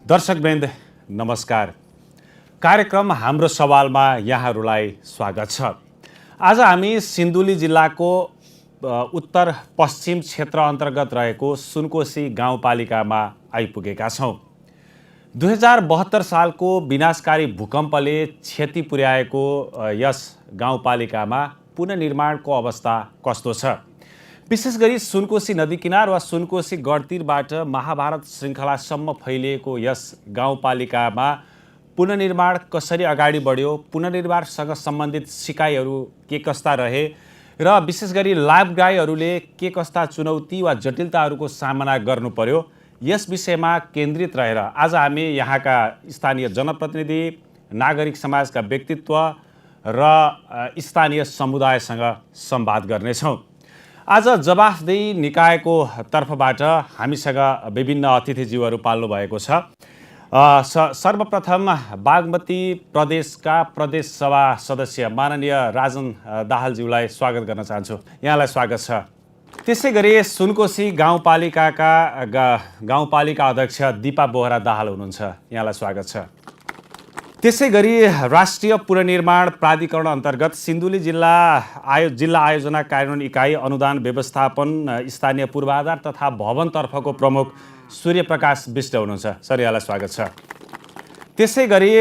दर्शकवृन्द नमस्कार। कार्यक्रम हाम्रो सवालमा यहाँहरूलाई स्वागत छ। आज हामी सिन्धुली जिल्लाको उत्तर पश्चिम क्षेत्र अन्तर्गत रहेको सुनकोशी गाउँपालिकामा आइपुगेका छौँ। 2072 सालको विनाशकारी भूकम्पले क्षति पुर्याएको यस गाउँपालिकामा पुनर्निर्माणको अवस्था कस्तो छ? विशेष गरी सुनकोशी नदी किनार वा सुनकोशी गढतीरबाट महाभारत श्रृङ्खलासम्म फैलिएको यस गाउँपालिकामा पुनर्निर्माण कसरी अगाडि बढ्यो, पुनर्निर्माणसँग सम्बन्धित सिकाइहरू के कस्ता रहे र विशेष गरी लाभग्राहीहरूले के कस्ता चुनौती वा जटिलताहरूको सामना गर्नु पर्यो, यस विषयमा केन्द्रित रहेर आज हामी यहाँका स्थानीय जनप्रतिनिधि, नागरिक समाजका व्यक्तित्व र स्थानीय समुदायसँग संवाद गर्नेछौँ। आज जवाफदेही निकायको तर्फबाट हामीसँग विभिन्न अतिथिज्यूहरू पाल्नु भएको छ। सर्वप्रथम बागमती प्रदेशका प्रदेश सभा सदस्य माननीय राजन दाहालज्यूलाई स्वागत गर्न चाहन्छु। यहाँलाई स्वागत छ। त्यसै गरी सुनकोशी गाउँपालिकाका गाउँपालिका अध्यक्ष दिपा बोहरा दाहाल हुनुहुन्छ। यहाँलाई स्वागत छ। त्यसै गरी राष्ट्रिय पुनर्निर्माण प्राधिकरण अन्तर्गत सिन्धुली जिल्ला आयोजना कार्यान्वयन इकाइ अनुदान व्यवस्थापन स्थानीय पूर्वाधार तथा भवनतर्फको प्रमुख सूर्यप्रकाश विष्ट हुनुहुन्छ। सर, यहाँलाई स्वागत छ। त्यसै गरी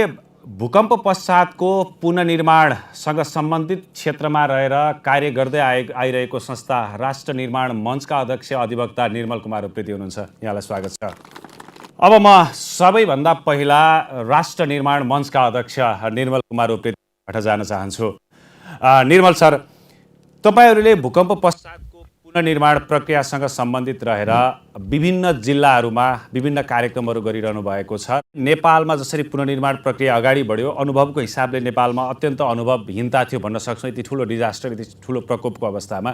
भूकम्प पश्चातको पुनर्निर्माणसँग सम्बन्धित क्षेत्रमा रहेर कार्य गर्दै आइरहेको संस्था राष्ट्र निर्माण मञ्चका अध्यक्ष अधिवक्ता निर्मल कुमार उप्रेती हुनुहुन्छ। यहाँलाई स्वागत छ। अब म सबैभन्दा पहिला राष्ट्र निर्माण मञ्चका अध्यक्ष निर्मल कुमार उप्रेतीबाट जान चाहन्छु। निर्मल सर, तपाईँहरूले भूकम्प पश्चातको पुनर्निर्माण प्रक्रियासँग सम्बन्धित रहेर विभिन्न जिल्लाहरूमा विभिन्न कार्यक्रमहरू गरिरहनु भएको छ। नेपालमा जसरी पुनर्निर्माण प्रक्रिया अगाडि बढ्यो, अनुभवको हिसाबले नेपालमा अत्यन्त अनुभवहीनता थियो भन्न सक्छौँ। यति ठुलो डिजास्टर, यति ठुलो प्रकोपको अवस्थामा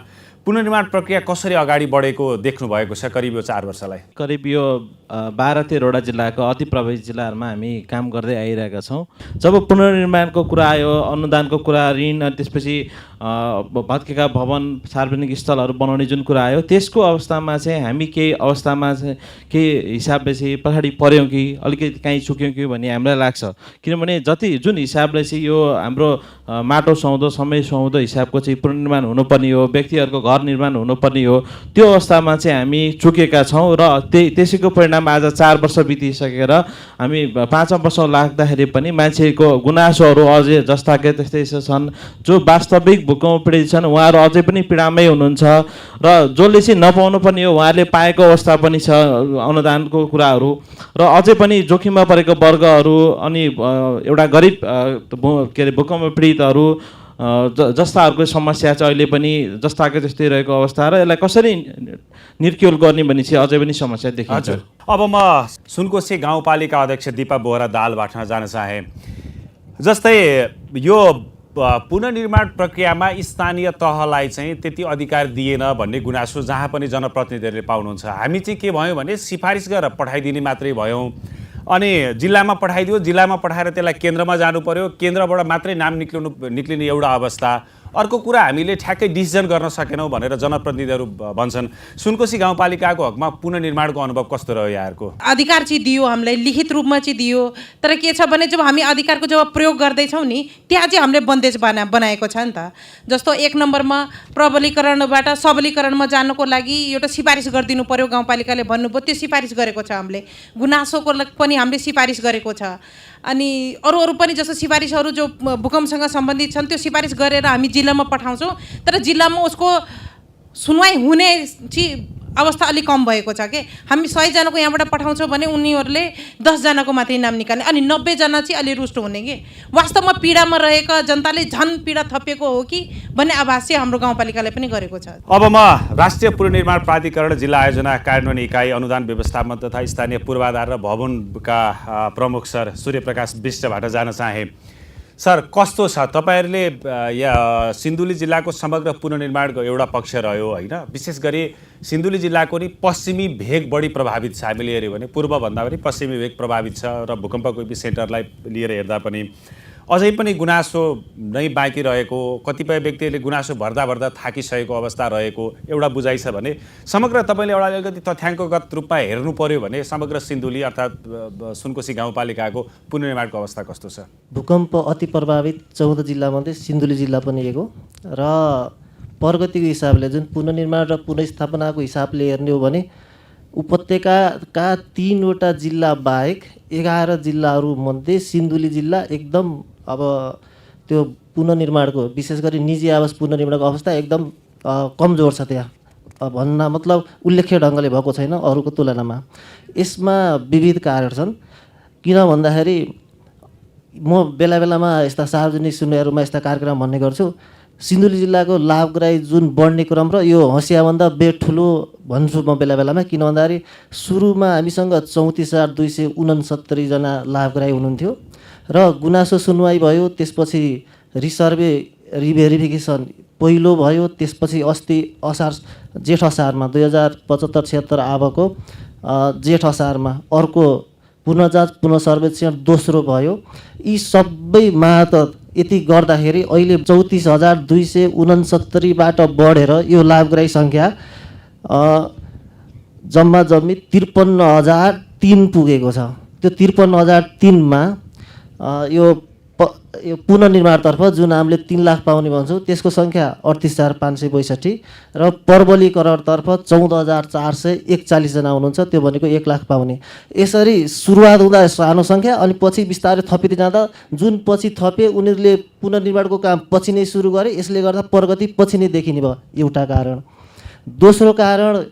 पुनर्निर्माण प्रक्रिया कसरी अगाडि बढेको देख्नु भएको छ करिब यो 4 वर्षलाई? करिब यो 12-13वटा जिल्लाको अति प्रभावित जिल्लाहरूमा हामी काम गर्दै आइरहेका छौँ। जब पुनर्निर्माणको कुरा आयो, अनुदानको कुरा, ऋण, त्यसपछि भत्केका भवन, सार्वजनिक स्थलहरू बनाउने जुन कुरा आयो, त्यसको अवस्थामा चाहिँ हामी केही अवस्थामा चाहिँ के हिसाबले चाहिँ पछाडि पऱ्यौँ कि अलिकति काहीँ चुक्यौँ कि भन्ने हामीलाई लाग्छ। किनभने जुन हिसाबले चाहिँ यो हाम्रो माटो सुहाउँदो, समय सुहाउँदो हिसाबको चाहिँ पुनर्निर्माण हुनुपर्ने हो, व्यक्तिहरूको घर निर्माण हुनुपर्ने हो, त्यो अवस्थामा चाहिँ हामी चुकेका छौँ र त्यसैको परिणाम आज 4 वर्ष बितिसकेर हामी 5औं वर्ष लाग्दाखेरि पनि मान्छेको गुनासोहरू अझै जस्ताकै त्यस्तै छन्। जो वास्तविक भूकम्प पीडित छन् उहाँहरू अझै पनि पीडामै हुनुहुन्छ र जसले चाहिँ नपाउनु पर्ने हो उहाँहरूले पाएको अवस्था पनि छ अनुदानको कुराहरू, र अझै पनि जोखिममा परेको वर्गहरू अनि एउटा गरिब भूकम्प पीडितहरू जस्ताहरूको समस्या चाहिँ अहिले पनि जस्ताकै जस्तै रहेको अवस्था र यसलाई कसरी निर्क्युल गर्ने भन्ने चाहिँ अझै पनि समस्या देखिन्छ। अब म सुनकोशी गाउँपालिका अध्यक्ष दिपा बोहरा दाहालबाट जान चाहे। जस्तै यो पुनर्निर्माण प्रक्रियामा स्थानीय तहलाई चाहिँ त्यति अधिकार दिएन भन्ने गुनासो जहाँ पनि जनप्रतिनिधिहरूले पाउनुहुन्छ। हामी चाहिँ के भयौँ भने सिफारिस गरेर पठाइदिने मात्रै भयौँ, अनि जिल्लामा पठाइदियो, जिल्लामा पठाएर त्यसलाई केन्द्रमा जानु पर्यो, केन्द्रबाट मात्रै नाम निक्लिने एउटा अवस्था। अर्को कुरा, हामीले ठ्याक्कै डिसिजन गर्न सकेनौँ भनेर जनप्रतिनिधिहरू भन्छन्। सुनकोशी गाउँपालिकाको हकमा पुनर्निर्माणको अनुभव कस्तो रह्यो यहाँहरूको? अधिकार चाहिँ दियो, हामीलाई लिखित रूपमा चाहिँ दियो, तर के छ भने जब हामी अधिकारको जब प्रयोग गर्दैछौँ नि त्यहाँ चाहिँ हामीले बन्देज बनाएको छ नि त। जस्तो 1 नम्बरमा प्रबलीकरणबाट सबलीकरणमा जानुको लागि एउटा सिफारिस गरिदिनु पर्यो, गाउँपालिकाले भन्नुभयो, त्यो सिफारिस गरेको छ हामीले। गुनासोको पनि हामीले सिफारिस गरेको छ। अनि अरू पनि जस्तो सिफारिसहरू जो भूकम्पसँग सम्बन्धित छन् त्यो सिफारिस गरेर हामी जिल्लामा पठाउँछौँ, तर जिल्लामा उसको सुनवाई हुने चाहिँ अवस्था अलिक कम भएको छ के। हामी 100 जनाको यहाँबाट पठाउँछौँ भने उनीहरूले 10 जनाको मात्रै नाम निकाल्ने, अनि 90 जना चाहिँ अलि रुष्ट हुने कि वास्तवमा पीडामा रहेका जनताले झन् पीडा थपिएको हो कि भन्ने आभास चाहिँ हाम्रो गाउँपालिकाले पनि गरेको छ। अब म राष्ट्रिय पुनर्निर्माण प्राधिकरण जिल्ला आयोजना कार्यान्वयन इकाइ अनुदान व्यवस्थापन तथा स्थानीय पूर्वाधार र भवनका प्रमुख सर सूर्यप्रकाश विष्टबाट जान चाहे। सर, कस्तो छ तपाईँहरूले सिन्धुली जिल्लाको समग्र पुनर्निर्माणको एउटा पक्ष रह्यो होइन? विशेष गरी सिन्धुली जिल्लाको नि पश्चिमी भेग बढी प्रभावित छ। हामीले हेऱ्यौँ भने पूर्वभन्दा पनि पश्चिमी भेग प्रभावित छ र भूकम्पको एपिसेन्टरलाई लिएर हेर्दा पनि अझै पनि गुनासो नै बाँकी रहेको, कतिपय व्यक्तिहरूले गुनासो भर्दा भर्दा थाकिसकेको अवस्था रहेको एउटा बुझाइ छ भने समग्र तपाईँले एउटा अलिकति तथ्याङ्कगत रूपमा हेर्नु पर्यो भने समग्र सिन्धुली अर्थात् सुनकोशी गाउँपालिकाको पुनर्निर्माणको अवस्था कस्तो छ? भूकम्प अति प्रभावित 14 जिल्लामध्ये सिन्धुली जिल्ला पनि एक हो र प्रगतिको हिसाबले जुन पुनर्निर्माण र पुनर्स्थापनाको हिसाबले हेर्ने हो भने उपत्यकाका 3वटा जिल्ला बाहेक 11 जिल्लाहरूमध्ये सिन्धुली जिल्ला एकदम अब त्यो पुनर्निर्माणको विशेष गरी निजी आवास पुनर्निर्माणको अवस्था एकदम कमजोर छ। त्यहाँ भन्न मतलब उल्लेख्य ढङ्गले भएको छैन अरूको तुलनामा। यसमा विविध कारण छन्। किन भन्दाखेरि म बेला बेलामा यस्ता सार्वजनिक सुनवाईहरूमा यस्ता कार्यक्रम भन्ने गर्छु, सिन्धुली जिल्लाको लाभग्राही जुन बढ्ने क्रम र यो हँसियाभन्दा बेड ठुलो भन्छु म बेला बेलामा। किन भन्दाखेरि सुरुमा हामीसँग 34,269 जना लाभग्राही हुनुहुन्थ्यो र गुनासो सुनवाई भयो, त्यसपछि रिसर्भे रिभेरिफिकेसन पहिलो भयो, त्यसपछि अस्ति जेठ असारमा 2075-76 आबको जेठ असारमा अर्को पुनर्जाँच पुनर्सर्वेक्षण दोस्रो भयो। यी सबै मातहत यति गर्दाखेरि अहिले 34,269बाट बढेर यो लाभग्राही सङ्ख्या जम्मा जम्मी 53,003 पुगेको छ। त्यो 53,003मा यो पुनर्निर्माणतर्फ जुन हामीले 3 लाख पाउने भन्छौँ त्यसको सङ्ख्या 38,562 र प्रबलीकरणतर्फ 14,441 जना हुनुहुन्छ, त्यो भनेको 1 लाख पाउने। यसरी सुरुवात हुँदा सानो सङ्ख्या अनि पछि बिस्तारै थपिँदै जाँदा जुन पछि थपे उनीहरूले पुनर्निर्माणको काम पछि नै सुरु गरे, यसले गर्दा प्रगति पछि नै देखिने भयो एउटा कारण। दोस्रो कारण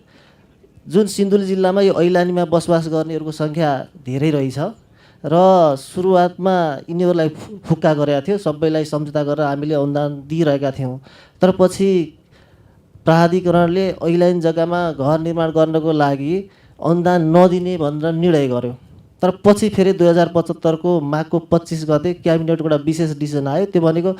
जुन सिन्धुली जिल्लामा यो ऐलानीमा बसोबास गर्नेहरूको सङ्ख्या धेरै रहेछ र सुरुवातमा यिनीहरूलाई फुक्का गरेका थियो, सबैलाई सम्झौता गरेर हामीले अनुदान दिइरहेका थियौँ। तर पछि प्राधिकरणले ऐलानी जग्गामा घर निर्माण गर्नको लागि अनुदान नदिने भनेर निर्णय गर्यो। तर पछि फेरि 2075को माघको 25 गते क्याबिनेटको एउटा विशेष डिसिजन आयो। त्यो भनेको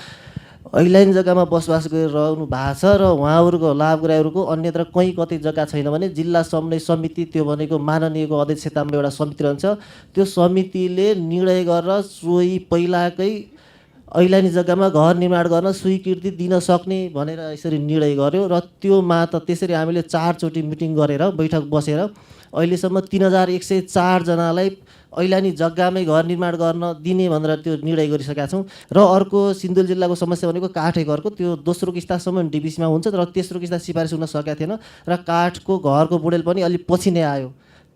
ऐलानी जग्गामा बसोबास गरिरहनु भएको छ र उहाँहरूको लाभग्राहीहरूको अन्यत्र कहीँ कतै जग्गा छैन भने जिल्ला समन्वय समिति, त्यो भनेको माननीयको अध्यक्षतामा एउटा समिति रहन्छ, त्यो समितिले निर्णय गरेर सोही पहिलाकै ऐलानी जग्गामा घर निर्माण गर्न स्वीकृति दिन सक्ने भनेर यसरी निर्णय गर्यो र त्यो त्यसरी हामीले 4 चोटि मिटिङ गरेर बैठक बसेर अहिलेसम्म 3,104 जनालाई ऐलानी जग्गामै घर निर्माण गर्न दिने भनेर त्यो निर्णय गरिसकेका छौँ। र अर्को सिन्धुली जिल्लाको समस्या भनेको काठे घरको, त्यो दोस्रो किस्तासम्म डिबिसीमा हुन्छ र तेस्रो किस्ता सिफारिस हुन सकेका थिएन र काठको घरको बुडेल पनि अलि पछि नै आयो।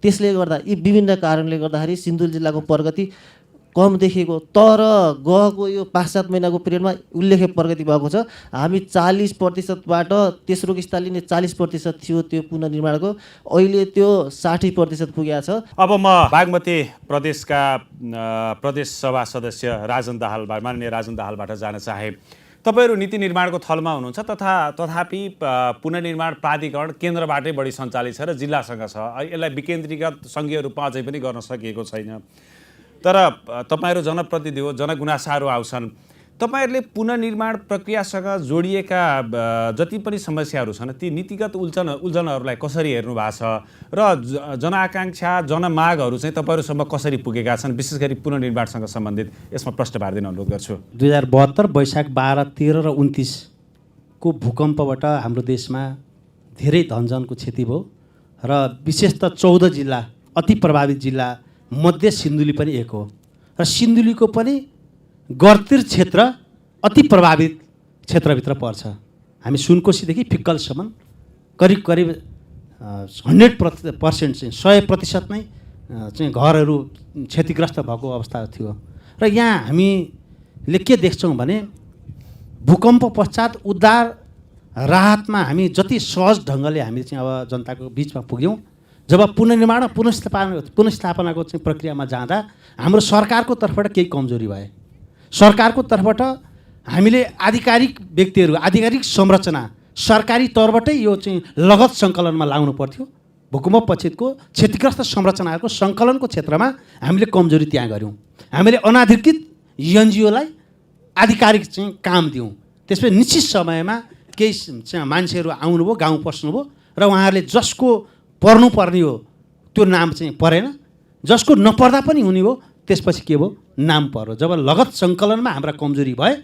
त्यसले गर्दा यी विभिन्न कारणले गर्दाखेरि सिन्धुली जिल्लाको प्रगति कम देखिएको, तर गएको यो 5-7 महिनाको पिरियडमा उल्लेख्य प्रगति भएको छ। हामी 40%बाट तेस्रो किस्ता लिने 40% थियो त्यो पुनर्निर्माणको, अहिले त्यो 60% पुगेको छ। अब म बागमती प्रदेशका प्रदेश सभा सदस्य माननीय राजन दाहालबाट जान चाहे। तपाईँहरू नीति निर्माणको थलमा हुनुहुन्छ तथापि पुनर्निर्माण प्राधिकरण केन्द्रबाटै बढी सञ्चालित छ र जिल्लासँग छ। यसलाई विकेन्द्रीकृत सङ्घीय रूपमा अझै पनि गर्न सकिएको छैन। तर तपाईँहरू जनप्रतिनिधि हो, जनगुनासाहरू आउँछन्, तपाईँहरूले पुनर्निर्माण प्रक्रियासँग जोडिएका जति पनि समस्याहरू छन् ती नीतिगत उल्झनहरूलाई कसरी हेर्नु भएको छ र जनआकाङ्क्षा जनमागहरू चाहिँ तपाईँहरूसम्म कसरी पुगेका छन्, विशेष गरी पुनर्निर्माणसँग सम्बन्धित? यसमा प्रश्न पारिदिन अनुरोध गर्छु। 2072 वैशाख 12, 13 र 29 को भूकम्पबाट हाम्रो देशमा धेरै धनजनको क्षति भयो र विशेष त 14 जिल्ला अति प्रभावित जिल्ला मध्ये सिन्धुली पनि एक हो र सिन्धुलीको पनि गर्तिर क्षेत्र अति प्रभावित क्षेत्रभित्र पर्छ। हामी सुनकोशीदेखि फिक्कलसम्म करिब 100% चाहिँ 100% नै चाहिँ घरहरू क्षतिग्रस्त भएको अवस्था थियो र यहाँ हामीले के देख्छौँ भने भूकम्प पश्चात उद्धार राहतमा हामी जति सहज ढङ्गले हामी चाहिँ अब जनताको बिचमा पुग्यौँ, जब पुनर्निर्माण पुनर्स्थापनाको चाहिँ प्रक्रियामा जाँदा हाम्रो सरकारको तर्फबाट केही कमजोरी भए। सरकारको तर्फबाट हामीले आधिकारिक व्यक्तिहरू, आधिकारिक संरचना सरकारी तौरबाटै यो चाहिँ लगत सङ्कलनमा लाउनु पर्थ्यो। भूकम्प पछिको क्षतिग्रस्त संरचनाहरूको सङ्कलनको क्षेत्रमा हामीले कमजोरी त्यहाँ गऱ्यौँ। हामीले अनाधिकृत एनजिओलाई आधिकारिक चाहिँ काम दियौँ। त्यसपछि निश्चित समयमा केही चाहिँ मान्छेहरू आउनुभयो, गाउँ पस्नुभयो र उहाँहरूले जसको पर्नुपर्ने हो त्यो नाम चाहिँ परेन, जसको नपर्दा पनि हुने हो त्यसपछि के भयो नाम पर्यो। जब लगत सङ्कलनमा हाम्रा कमजोरी भए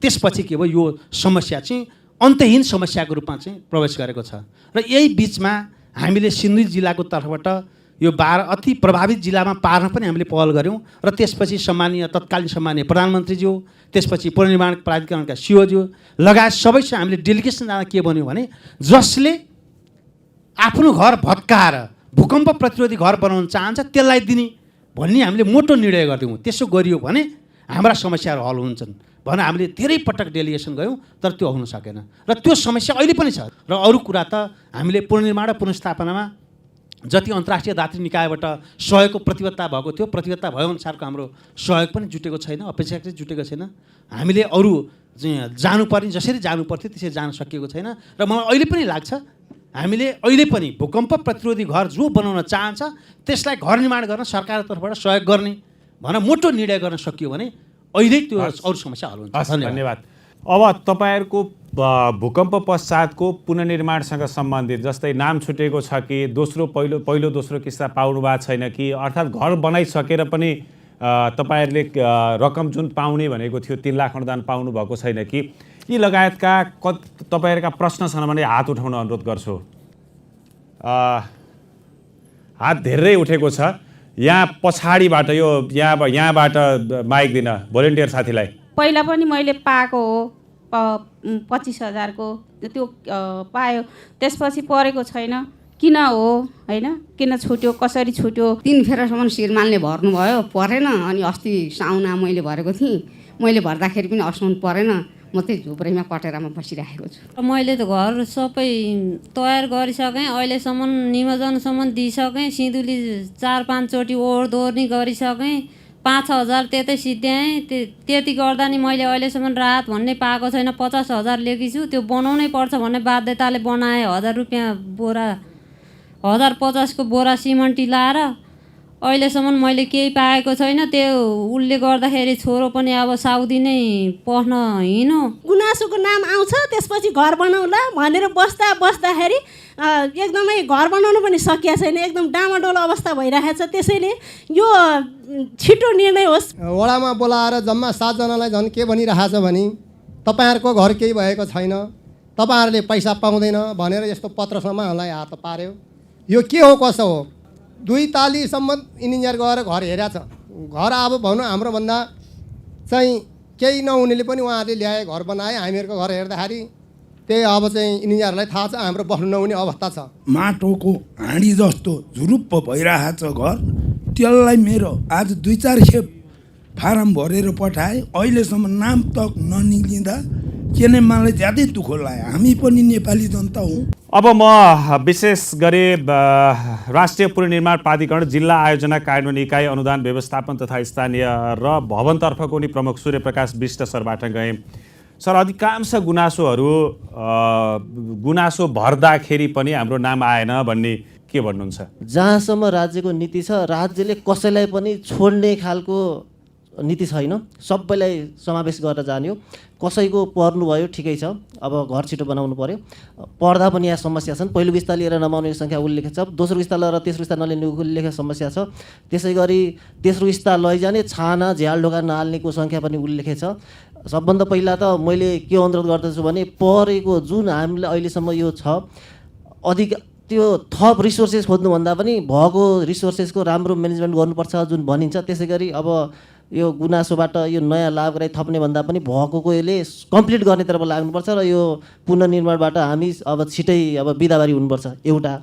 त्यसपछि के भयो, यो समस्या चाहिँ अन्तहीन समस्याको रूपमा चाहिँ प्रवेश गरेको छ। र यही बिचमा हामीले सिन्धुली जिल्लाको तर्फबाट यो 12 अति प्रभावित जिल्लामा पार्न पनि हामीले पहल गऱ्यौँ र त्यसपछि तत्कालीन सम्माननीय प्रधानमन्त्रीज्यू, त्यसपछि पुनर्निर्माण प्राधिकरणका सिओज्यू लगायत सबैसँग हामीले डेलिगेसन जाँदा के भन्यो भने जसले आफ्नो घर भत्काएर भूकम्प प्रतिरोधी घर बनाउन चाहन्छ त्यसलाई दिने भन्ने हामीले मोटो निर्णय गर्थ्यौँ। त्यसो गरियो भने हाम्रा समस्याहरू हल हुन्छन् भनेर हामीले धेरै पटक डेलिगेसन गयौँ, तर त्यो हुन सकेन र त्यो समस्या अहिले पनि छ। र अरू कुरा त हामीले पुनर्निर्माण र पुनर्स्थापनामा जति अन्तर्राष्ट्रिय दात्री निकायबाट सहयोगको प्रतिबद्धता भएको थियो, प्रतिबद्धता भएअनुसारको हाम्रो सहयोग पनि जुटेको छैन, अपेक्षाकृत जुटेको छैन। हामीले अरू जानुपर्ने जसरी जानुपर्थ्यो त्यसरी जान सकिएको छैन। र मलाई अहिले पनि लाग्छ हामीले अहिले पनि भूकम्प प्रतिरोधी घर जो बनाउन चाहन्छ त्यसलाई घर निर्माण गर्न सरकारको तर्फबाट सहयोग गर्ने भनेर मोटो निर्णय गर्न सकियो भने अहिले त्यो अरू समस्या हल हुन्छ। धन्यवाद। अब तपाईँहरूको भूकम्प पश्चातको पुनर्निर्माणसँग सम्बन्धित जस्तै नाम छुटेको छ कि पहिलो दोस्रो किस्ता पाउनु भएको छैन कि, अर्थात् घर बनाइसकेर पनि तपाईँहरूले रकम जुन पाउने भनेको थियो 3 लाख अनुदान पाउनु भएको छैन कि, यी लगायतका तपाईँहरूका प्रश्न छन् भने हात उठाउन अनुरोध गर्छु। हात धेरै उठेको छ। यहाँ पछाडिबाट यहाँबाट माइक दिन भोलिन्टियर साथीलाई। पहिला पनि मैले पाएको हो 25,000 को, त्यो पायो, त्यसपछि परेको छैन। किन हो होइन, किन छुट्यो, कसरी छुट्यो? 3 फेरासम्म श्रीमानले भर्नुभयो, परेन। अनि अस्ति साउना मैले भरेको थिएँ, मैले भर्दाखेरि पनि असाउन परेन। म त्यही झुप्रेमा कटेरामा बसिरहेको छु। मैले त घर सबै तयार गरिसकेँ, अहिलेसम्म निमोजनसम्म दिइसकेँ, सिन्धुली 4-5 चोटि ओहोरदोहोरी गरिसकेँ, 5,000 त्यतै सिद्ध्याएँ। त्यति गर्दा नि मैले अहिलेसम्म राहत भन्ने पाएको छैन। 50,000 लिएकी छु, त्यो बनाउनै पर्छ भन्ने बाध्यताले बनाएँ। 1,000 रुपियाँ बोरा, 1,050 को बोरा सिमन्टी लाएर अहिलेसम्म मैले केही पाएको छैन। त्यो उसले गर्दाखेरि छोरो पनि अब साउदी नै पढ्न हिँड्नु। गुनासोको नाम आउँछ, त्यसपछि घर बनाउला भनेर बस्दाखेरि एकदमै घर बनाउनु पनि सकिया छैन, एकदम डामाडोल अवस्था भइरहेको छ। त्यसैले यो छिटो निर्णय होस्। वडामा बोलाएर जम्मा 7 जनालाई झन् के भनिरहेछ भने तपाईँहरूको घर केही भएको छैन, तपाईँहरूले पैसा पाउँदैन भनेर यस्तो पत्रसम्म हामीलाई हात पार्यो। यो के हो, कसो हो? 2 तालीसम्म इन्जिनियर गएर घर हेरेको छ। घर अब भनौँ हाम्रोभन्दा चाहिँ केही नहुनेले पनि उहाँहरूले ल्याए, घर बनाए। हामीहरूको घर हेर्दाखेरि त्यही अब चाहिँ इन्जिनियरलाई थाहा छ हाम्रो बस्नु नहुने अवस्था छ। माटोको हाँडी जस्तो झुरुप्प भइरहेको छ घर। त्यसलाई मेरो आज 2-4 खेप फारम भरेर पठाएँ, अहिलेसम्म नाम तक ननिक्लिँदा के नै मलाई ज्यादै दुःख लाग्यो। हामी पनि नेपाली जनता हौँ। अब म विशेष गरी राष्ट्रिय पुनर्निर्माण प्राधिकरण, जिल्ला आयोजना कार्यान्वयन इकाइ, अनुदान व्यवस्थापन तथा स्थानीय र भवनतर्फको नि प्रमुख सूर्यप्रकाश विष्ट सरबाट गएँ। सर, अधिकांश गुनासो भर्दाखेरि पनि हाम्रो नाम आएन भन्ने के भन्नुहुन्छ? जहाँसम्म राज्यको नीति छ, राज्यले कसैलाई पनि छोड्ने खालको नीति छैन, सबैलाई समावेश गरेर जाने हो। कसैको पर्नुभयो ठिकै छ, अब घर छिटो बनाउनु पर्यो, पर्दा पनि यहाँ समस्या छन्। पहिलो विस्ता लिएर नमाउने सङ्ख्या उल्लेख छ, दोस्रो विस्ता लिएर तेस्रो विस्ता नलिने उल्लेख समस्या छ। त्यसै गरी तेस्रो विस्ता लैजाने छाना झ्याल ढोका नहाल्नेको सङ्ख्या पनि उल्लेख छ। सबभन्दा पहिला त मैले के अनुरोध गर्दछु भने परेको जुन हामीलाई अहिलेसम्म यो छ अधिक त्यो थप रिसोर्सेस खोज्नुभन्दा पनि भएको रिसोर्सेसको राम्रो म्यानेजमेन्ट गर्नुपर्छ जुन भनिन्छ। त्यसै गरी अब यो गुनासोबाट यो नयाँ लाभ गराइ थप्ने भन्दा पनि भएकोको यसले कम्प्लिट गर्नेतर्फ लाग्नुपर्छ र यो पुनर्निर्माणबाट हामी अब छिटै अब बिदाबारी हुनुपर्छ एउटा।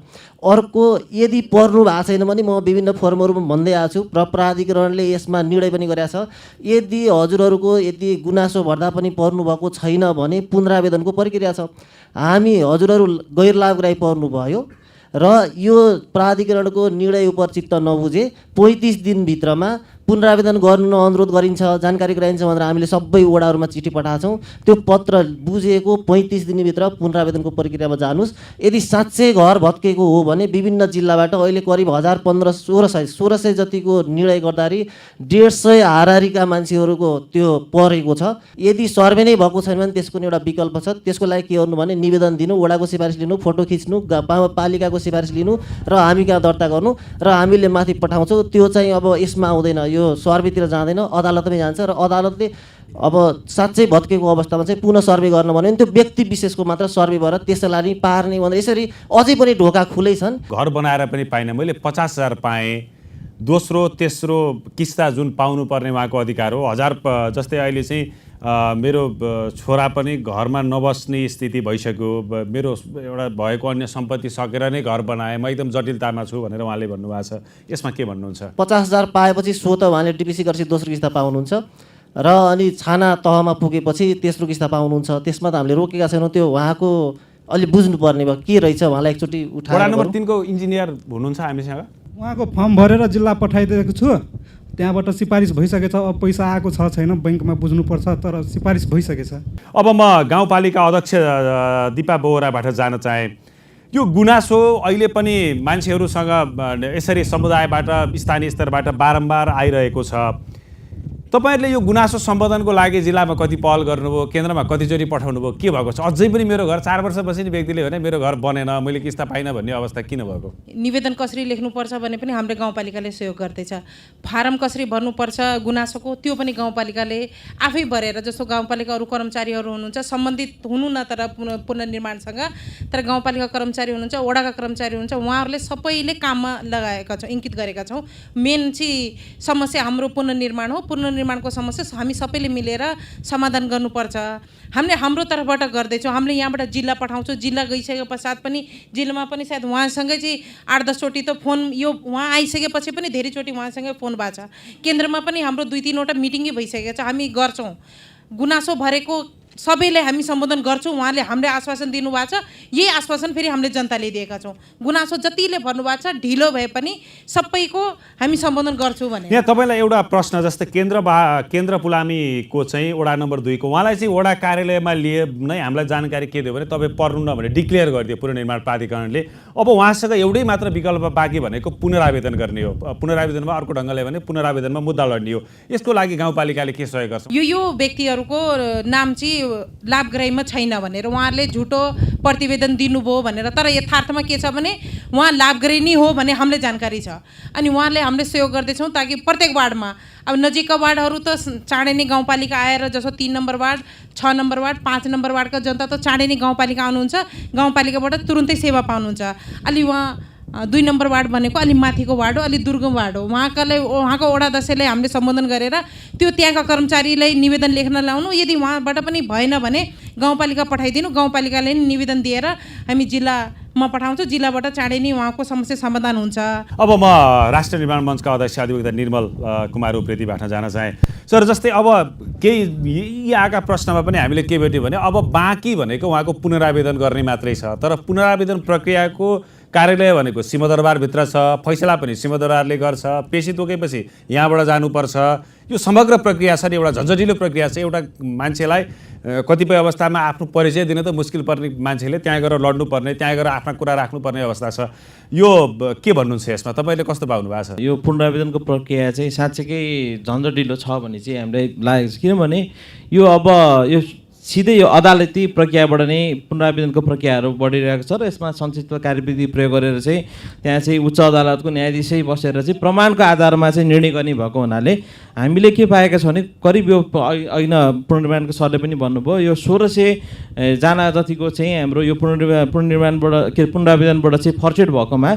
अर्को, यदि पर्नु भएको छैन भने म विभिन्न फोरमहरूमा भन्दै आएको छु र प्राधिकरणले यसमा निर्णय पनि गरेको छ। यदि हजुरहरूको यदि गुनासो भर्दा पनि पर्नुभएको छैन भने पुनरावेदनको प्रक्रिया छ। हामी हजुरहरू गैर लाभग्राही पर्नुभयो र यो प्राधिकरणको निर्णय उप चित्त नबुझे 35 दिनभित्रमा पुनरावेदन गर्नु अनुरोध गरिन्छ, जानकारी गराइन्छ भनेर हामीले सबै वडाहरूमा चिठी पठाएको छौँ। त्यो पत्र बुझेको 35 दिनभित्र पुनरावेदनको प्रक्रियामा जानुहोस्। यदि साँच्चै घर भत्केको हो भने विभिन्न जिल्लाबाट अहिले करिब 1,500-1,600 जतिको निर्णय गर्दाखेरि 150 हाराहारीका मान्छेहरूको त्यो परेको छ। यदि सर्वे नै भएको छैन भने त्यसको एउटा विकल्प छ। त्यसको लागि के गर्नु भने निवेदन दिनु, वडाको सिफारिस लिनु, फोटो खिच्नु, पालिकाको सिफारिस लिनु र हामी कहाँ दर्ता गर्नु र हामीले माथि पठाउँछौँ। त्यो चाहिँ अब यसमा आउँदैन, यो सर्वेतिर जाँदैन, अदालतमै जान्छ र अदालतले अब साँच्चै भत्केको अवस्थामा चाहिँ पुनः सर्वे गर्न भन्यो भने त्यो व्यक्ति विशेषको मात्र सर्वे भएर त्यसलाई नि पार्ने भनेर यसरी अझै पनि ढोका खुलै छन्। घर बनाएर पनि पाइनँ, मैले 50,000 पाएँ, दोस्रो तेस्रो किस्ता जुन पाउनुपर्ने उहाँको अधिकार हो। 1000 जस्तै अहिले चाहिँ मेरो छोरा पनि घरमा नबस्ने स्थिति भइसक्यो, मेरो एउटा भएको अन्य सम्पत्ति सकेर नै घर बनाएँ, म एकदम जटिलतामा छु भनेर उहाँले भन्नुभएको छ। यसमा के भन्नुहुन्छ? 50,000 पाएपछि स्वत उहाँले डिपिसी गरेपछि दोस्रो किस्ता पाउनुहुन्छ र अनि छाना तहमा पुगेपछि तेस्रो किस्ता पाउनुहुन्छ। त्यसमा त हामीले रोकेका छैनौँ, त्यो उहाँको अलि बुझ्नुपर्ने भयो के रहेछ, उहाँलाई एकचोटि उठाएर। वडा नम्बर 3 को इन्जिनियर हुनुहुन्छ हामीसँग? उहाँको फर्म भरेर जिल्ला पठाइदिएको छु, त्यहाँबाट सिफारिस भइसकेछ। अब पैसा आएको छ छैन बैङ्कमा बुझ्नुपर्छ, तर सिफारिस भइसकेछ। अब म गाउँपालिका अध्यक्ष दिपा बोहराबाट जान चाहेँ। यो गुनासो अहिले पनि मान्छेहरूसँग यसरी समुदायबाट स्थानीय स्तरबाट बारम्बार आइरहेको छ। तपाईँहरूले यो गुनासो सम्बोधनको लागि जिल्लामा कति पहल गर्नुभयो, केन्द्रमा कतिचोटि पठाउनु भयो, के भएको छ? अझै पनि मेरो घर 4 वर्ष बस्ने व्यक्तिले भने मेरो घर बनेन, मैले किस्ता पाइनँ भन्ने अवस्था किन भएको? निवेदन कसरी लेख्नुपर्छ भने पनि हाम्रो गाउँपालिकाले सहयोग गर्दैछ। फारम कसरी भर्नुपर्छ गुनासोको त्यो पनि गाउँपालिकाले आफै भरेर, जस्तो गाउँपालिका अरू कर्मचारीहरू हुनुहुन्छ सम्बन्धित हुनु न तर पुनर्निर्माणसँग, तर गाउँपालिका कर्मचारी हुनुहुन्छ, वडाका कर्मचारी हुनुहुन्छ, उहाँहरूले सबैले काममा लगाएका छौँ, इङ्कित गरेका छौँ। मेन चाहिँ समस्या हाम्रो पुनर्निर्माण हो। पुनर्निर्माणको समस्या हामी सबैले मिलेर समाधान गर्नुपर्छ। हामीले हाम्रो तर्फबाट गर्दैछौँ। हामीले यहाँबाट जिल्ला पठाउँछौँ, जिल्ला गइसके पश्चात पनि जिल्लामा पनि सायद उहाँसँगै चाहिँ 8-10 चोटि त फोन, यो उहाँ आइसकेपछि पनि धेरैचोटि उहाँसँगै फोन भएको छ। केन्द्रमा पनि हाम्रो 2-3 वटा मिटिङै भइसकेको छ। हामी गर्छौँ, गुनासो भरेको सबैले हामी सम्बोधन गर्छौँ। उहाँले हामीले आश्वासन दिनुभएको छ, यही आश्वासन फेरि हामीले जनताले दिएका छौँ। गुनासो जतिले भन्नुभएको छ ढिलो भए पनि सबैको हामी सम्बोधन गर्छौँ भने। यहाँ तपाईँलाई एउटा प्रश्न, जस्तै केन्द्र पुलामीको चाहिँ वडा नम्बर 2 को उहाँलाई चाहिँ वडा कार्यालयमा लिए नै हामीलाई जानकारी के दियो भने तपाईँ पर्नुहुन्न भने डिक्लेयर गरिदियो पुनर्निर्माण प्राधिकरणले। अब उहाँसँग एउटै मात्र विकल्प बाँकी भनेको पुनरावेदन गर्ने हो। पुनरावेदनमा अर्को ढङ्गले भने पुनरावेदनमा मुद्दा लड्ने हो। यसको लागि गाउँपालिकाले के सहयोग गर्छ? यो व्यक्तिहरूको नाम चाहिँ लाभग्राहीमा छैन भनेर उहाँहरूले झुटो प्रतिवेदन दिनुभयो भनेर, तर यथार्थमा के छ भने उहाँ लाभग्राही नै हो भन्ने हामीलाई जानकारी छ। अनि उहाँहरूले हामीले सहयोग गर्दैछौँ ताकि प्रत्येक वार्डमा, अब नजिकका वार्डहरू त चाँडै नै गाउँपालिका आएर, जस्तो 3 number ward, 6 number ward, 5 number वार्डका जनता त चाँडै नै गाउँपालिका आउनुहुन्छ, गाउँपालिकाबाट तुरुन्तै सेवा पाउनुहुन्छ। अलि उहाँ 2 नम्बर वार्ड भनेको अलि माथिको वार्ड हो, अलि दुर्गम वार्ड हो। उहाँको वडा अध्यक्षले हामीले सम्बोधन गरेर त्यो त्यहाँका कर्मचारीलाई निवेदन लेख्न लाउनु, यदि उहाँबाट पनि भएन भने गाउँपालिका पठाइदिनु, गाउँपालिकाले नि निवेदन दिएर हामी जिल्लामा पठाउँछौँ, जिल्लाबाट चाँडै नै उहाँको समस्या समाधान हुन्छ। अब म राष्ट्रिय निर्माण मञ्चका अध्यक्ष अधिवक्ता निर्मल कुमार उप्रेतीबाट जान चाहेँ। सर, जस्तै अब केही यहाँका प्रश्नमा पनि हामीले के भेट्यौँ भने अब बाँकी भनेको उहाँको पुनरावेदन गर्ने मात्रै छ, तर पुनरावेदन प्रक्रियाको कार्यालय भनेको सिंहदरबारभित्र छ, फैसला पनि सिंहदरबारले गर्छ, पेशी तोकेपछि यहाँबाट जानुपर्छ। यो समग्र प्रक्रिया छ नि, एउटा झन्झटिलो प्रक्रिया छ। एउटा मान्छेलाई कतिपय अवस्थामा आफ्नो परिचय दिन त मुस्किल पर्ने मान्छेले त्यहाँ गएर लड्नुपर्ने, त्यहाँ गएर आफ्ना कुरा राख्नुपर्ने अवस्था छ। यो के भन्नुहुन्छ यसमा, तपाईँले कस्तो पाउनु भएको छ? यो पुनरावेदनको प्रक्रिया चाहिँ साँच्चैकै झन्झटिलो छ भन्ने चाहिँ हामीलाई लागेको छ। किनभने यो अब यो सिधै यो अदालती प्रक्रियाबाट नै पुनरावेदनको प्रक्रियाहरू बढिरहेको छ र यसमा संक्षिप्त कार्यविधि प्रयोग गरेर चाहिँ त्यहाँ चाहिँ उच्च अदालतको न्यायाधीशै बसेर चाहिँ प्रमाणको आधारमा चाहिँ निर्णय गर्ने भएको हुनाले हामीले के पाएका छौँ भने करिब यो ऐन पुनर्निर्माणको सरले पनि भन्नुभयो, यो 1600 जना जतिको चाहिँ हाम्रो यो पुनर्निर्माणबाट पुनरावेदनबाट चाहिँ फर्चेट भएकोमा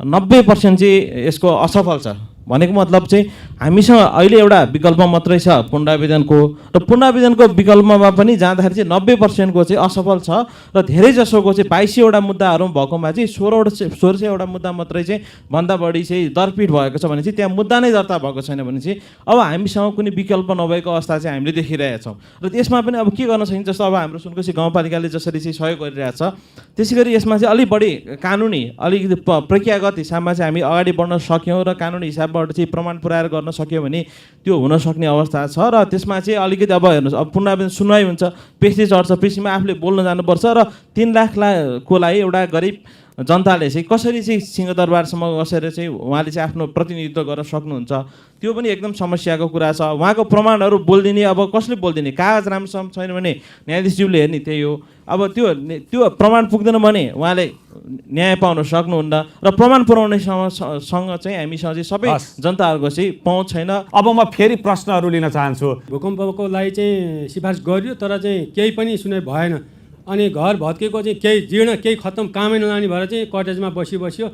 90% चाहिँ यसको असफल छ। भनेको मतलब चाहिँ हामीसँग अहिले एउटा विकल्प मात्रै छ पुनरावेदनको, र पुनरावेदनको विकल्पमा पनि जाँदाखेरि चाहिँ 90% को चाहिँ असफल छ र धेरै जसोको चाहिँ 2200 मुद्दाहरू भएकोमा चाहिँ 1600 मुद्दा मात्रै चाहिँ भन्दा बढी चाहिँ दरपीठ भएको छ भने चाहिँ त्यहाँ मुद्दा नै दर्ता भएको छैन भने चाहिँ अब हामीसँग कुनै विकल्प नभएको अवस्था चाहिँ हामीले देखिरहेका छौँ। र त्यसमा पनि अब के गर्न सकिन्छ, जस्तो अब हाम्रो सुनकोशी गाउँपालिकाले जसरी चाहिँ सहयोग गरिरहेको छ त्यसै गरी यसमा चाहिँ अलिक बढी कानुनी अलिकति प्रक्रियागत हिसाबमा चाहिँ हामी अगाडि बढ्न सक्यौँ र कानुनी हिसाबबाट चाहिँ प्रमाण पुर्याएर गर्न सक्यो भने त्यो हुन सक्ने अवस्था छ। र त्यसमा चाहिँ अलिकति अब हेर्नुहोस्, अब पुनरावेदन सुनवाई हुन्छ, पेशी चढ्छ, पेशीमा आफूले बोल्न जानुपर्छ र 3 लाख को लागि एउटा गरिब जनताले चाहिँ कसरी चाहिँ सिंहदरबारसम्म बसेर चाहिँ उहाँले चाहिँ आफ्नो प्रतिनिधित्व गर्न सक्नुहुन्छ, त्यो पनि एकदम समस्याको कुरा छ। उहाँको प्रमाणहरू बोलिदिने, अब कसले बोलिदिने, कागज राम्रोसँग छैन भने न्यायाधीशज्यूले हेर्ने त्यही हो। अब त्यो प्रमाण पुग्दैन भने उहाँले न्याय पाउन सक्नुहुन्न र प्रमाण पुर्याउनेसँग चाहिँ हामीसँग चाहिँ सबै जनताहरूको चाहिँ पहुँच छैन। अब म फेरि प्रश्नहरू लिन चाहन्छु। भूकम्पको लागि चाहिँ सिफारिस गरियो तर चाहिँ केही पनि सुनाइ भएन। अनि घर भत्केको चाहिँ केही जीर्ण केही खत्तम कामै नलाने भएर चाहिँ कटेजमा बसियो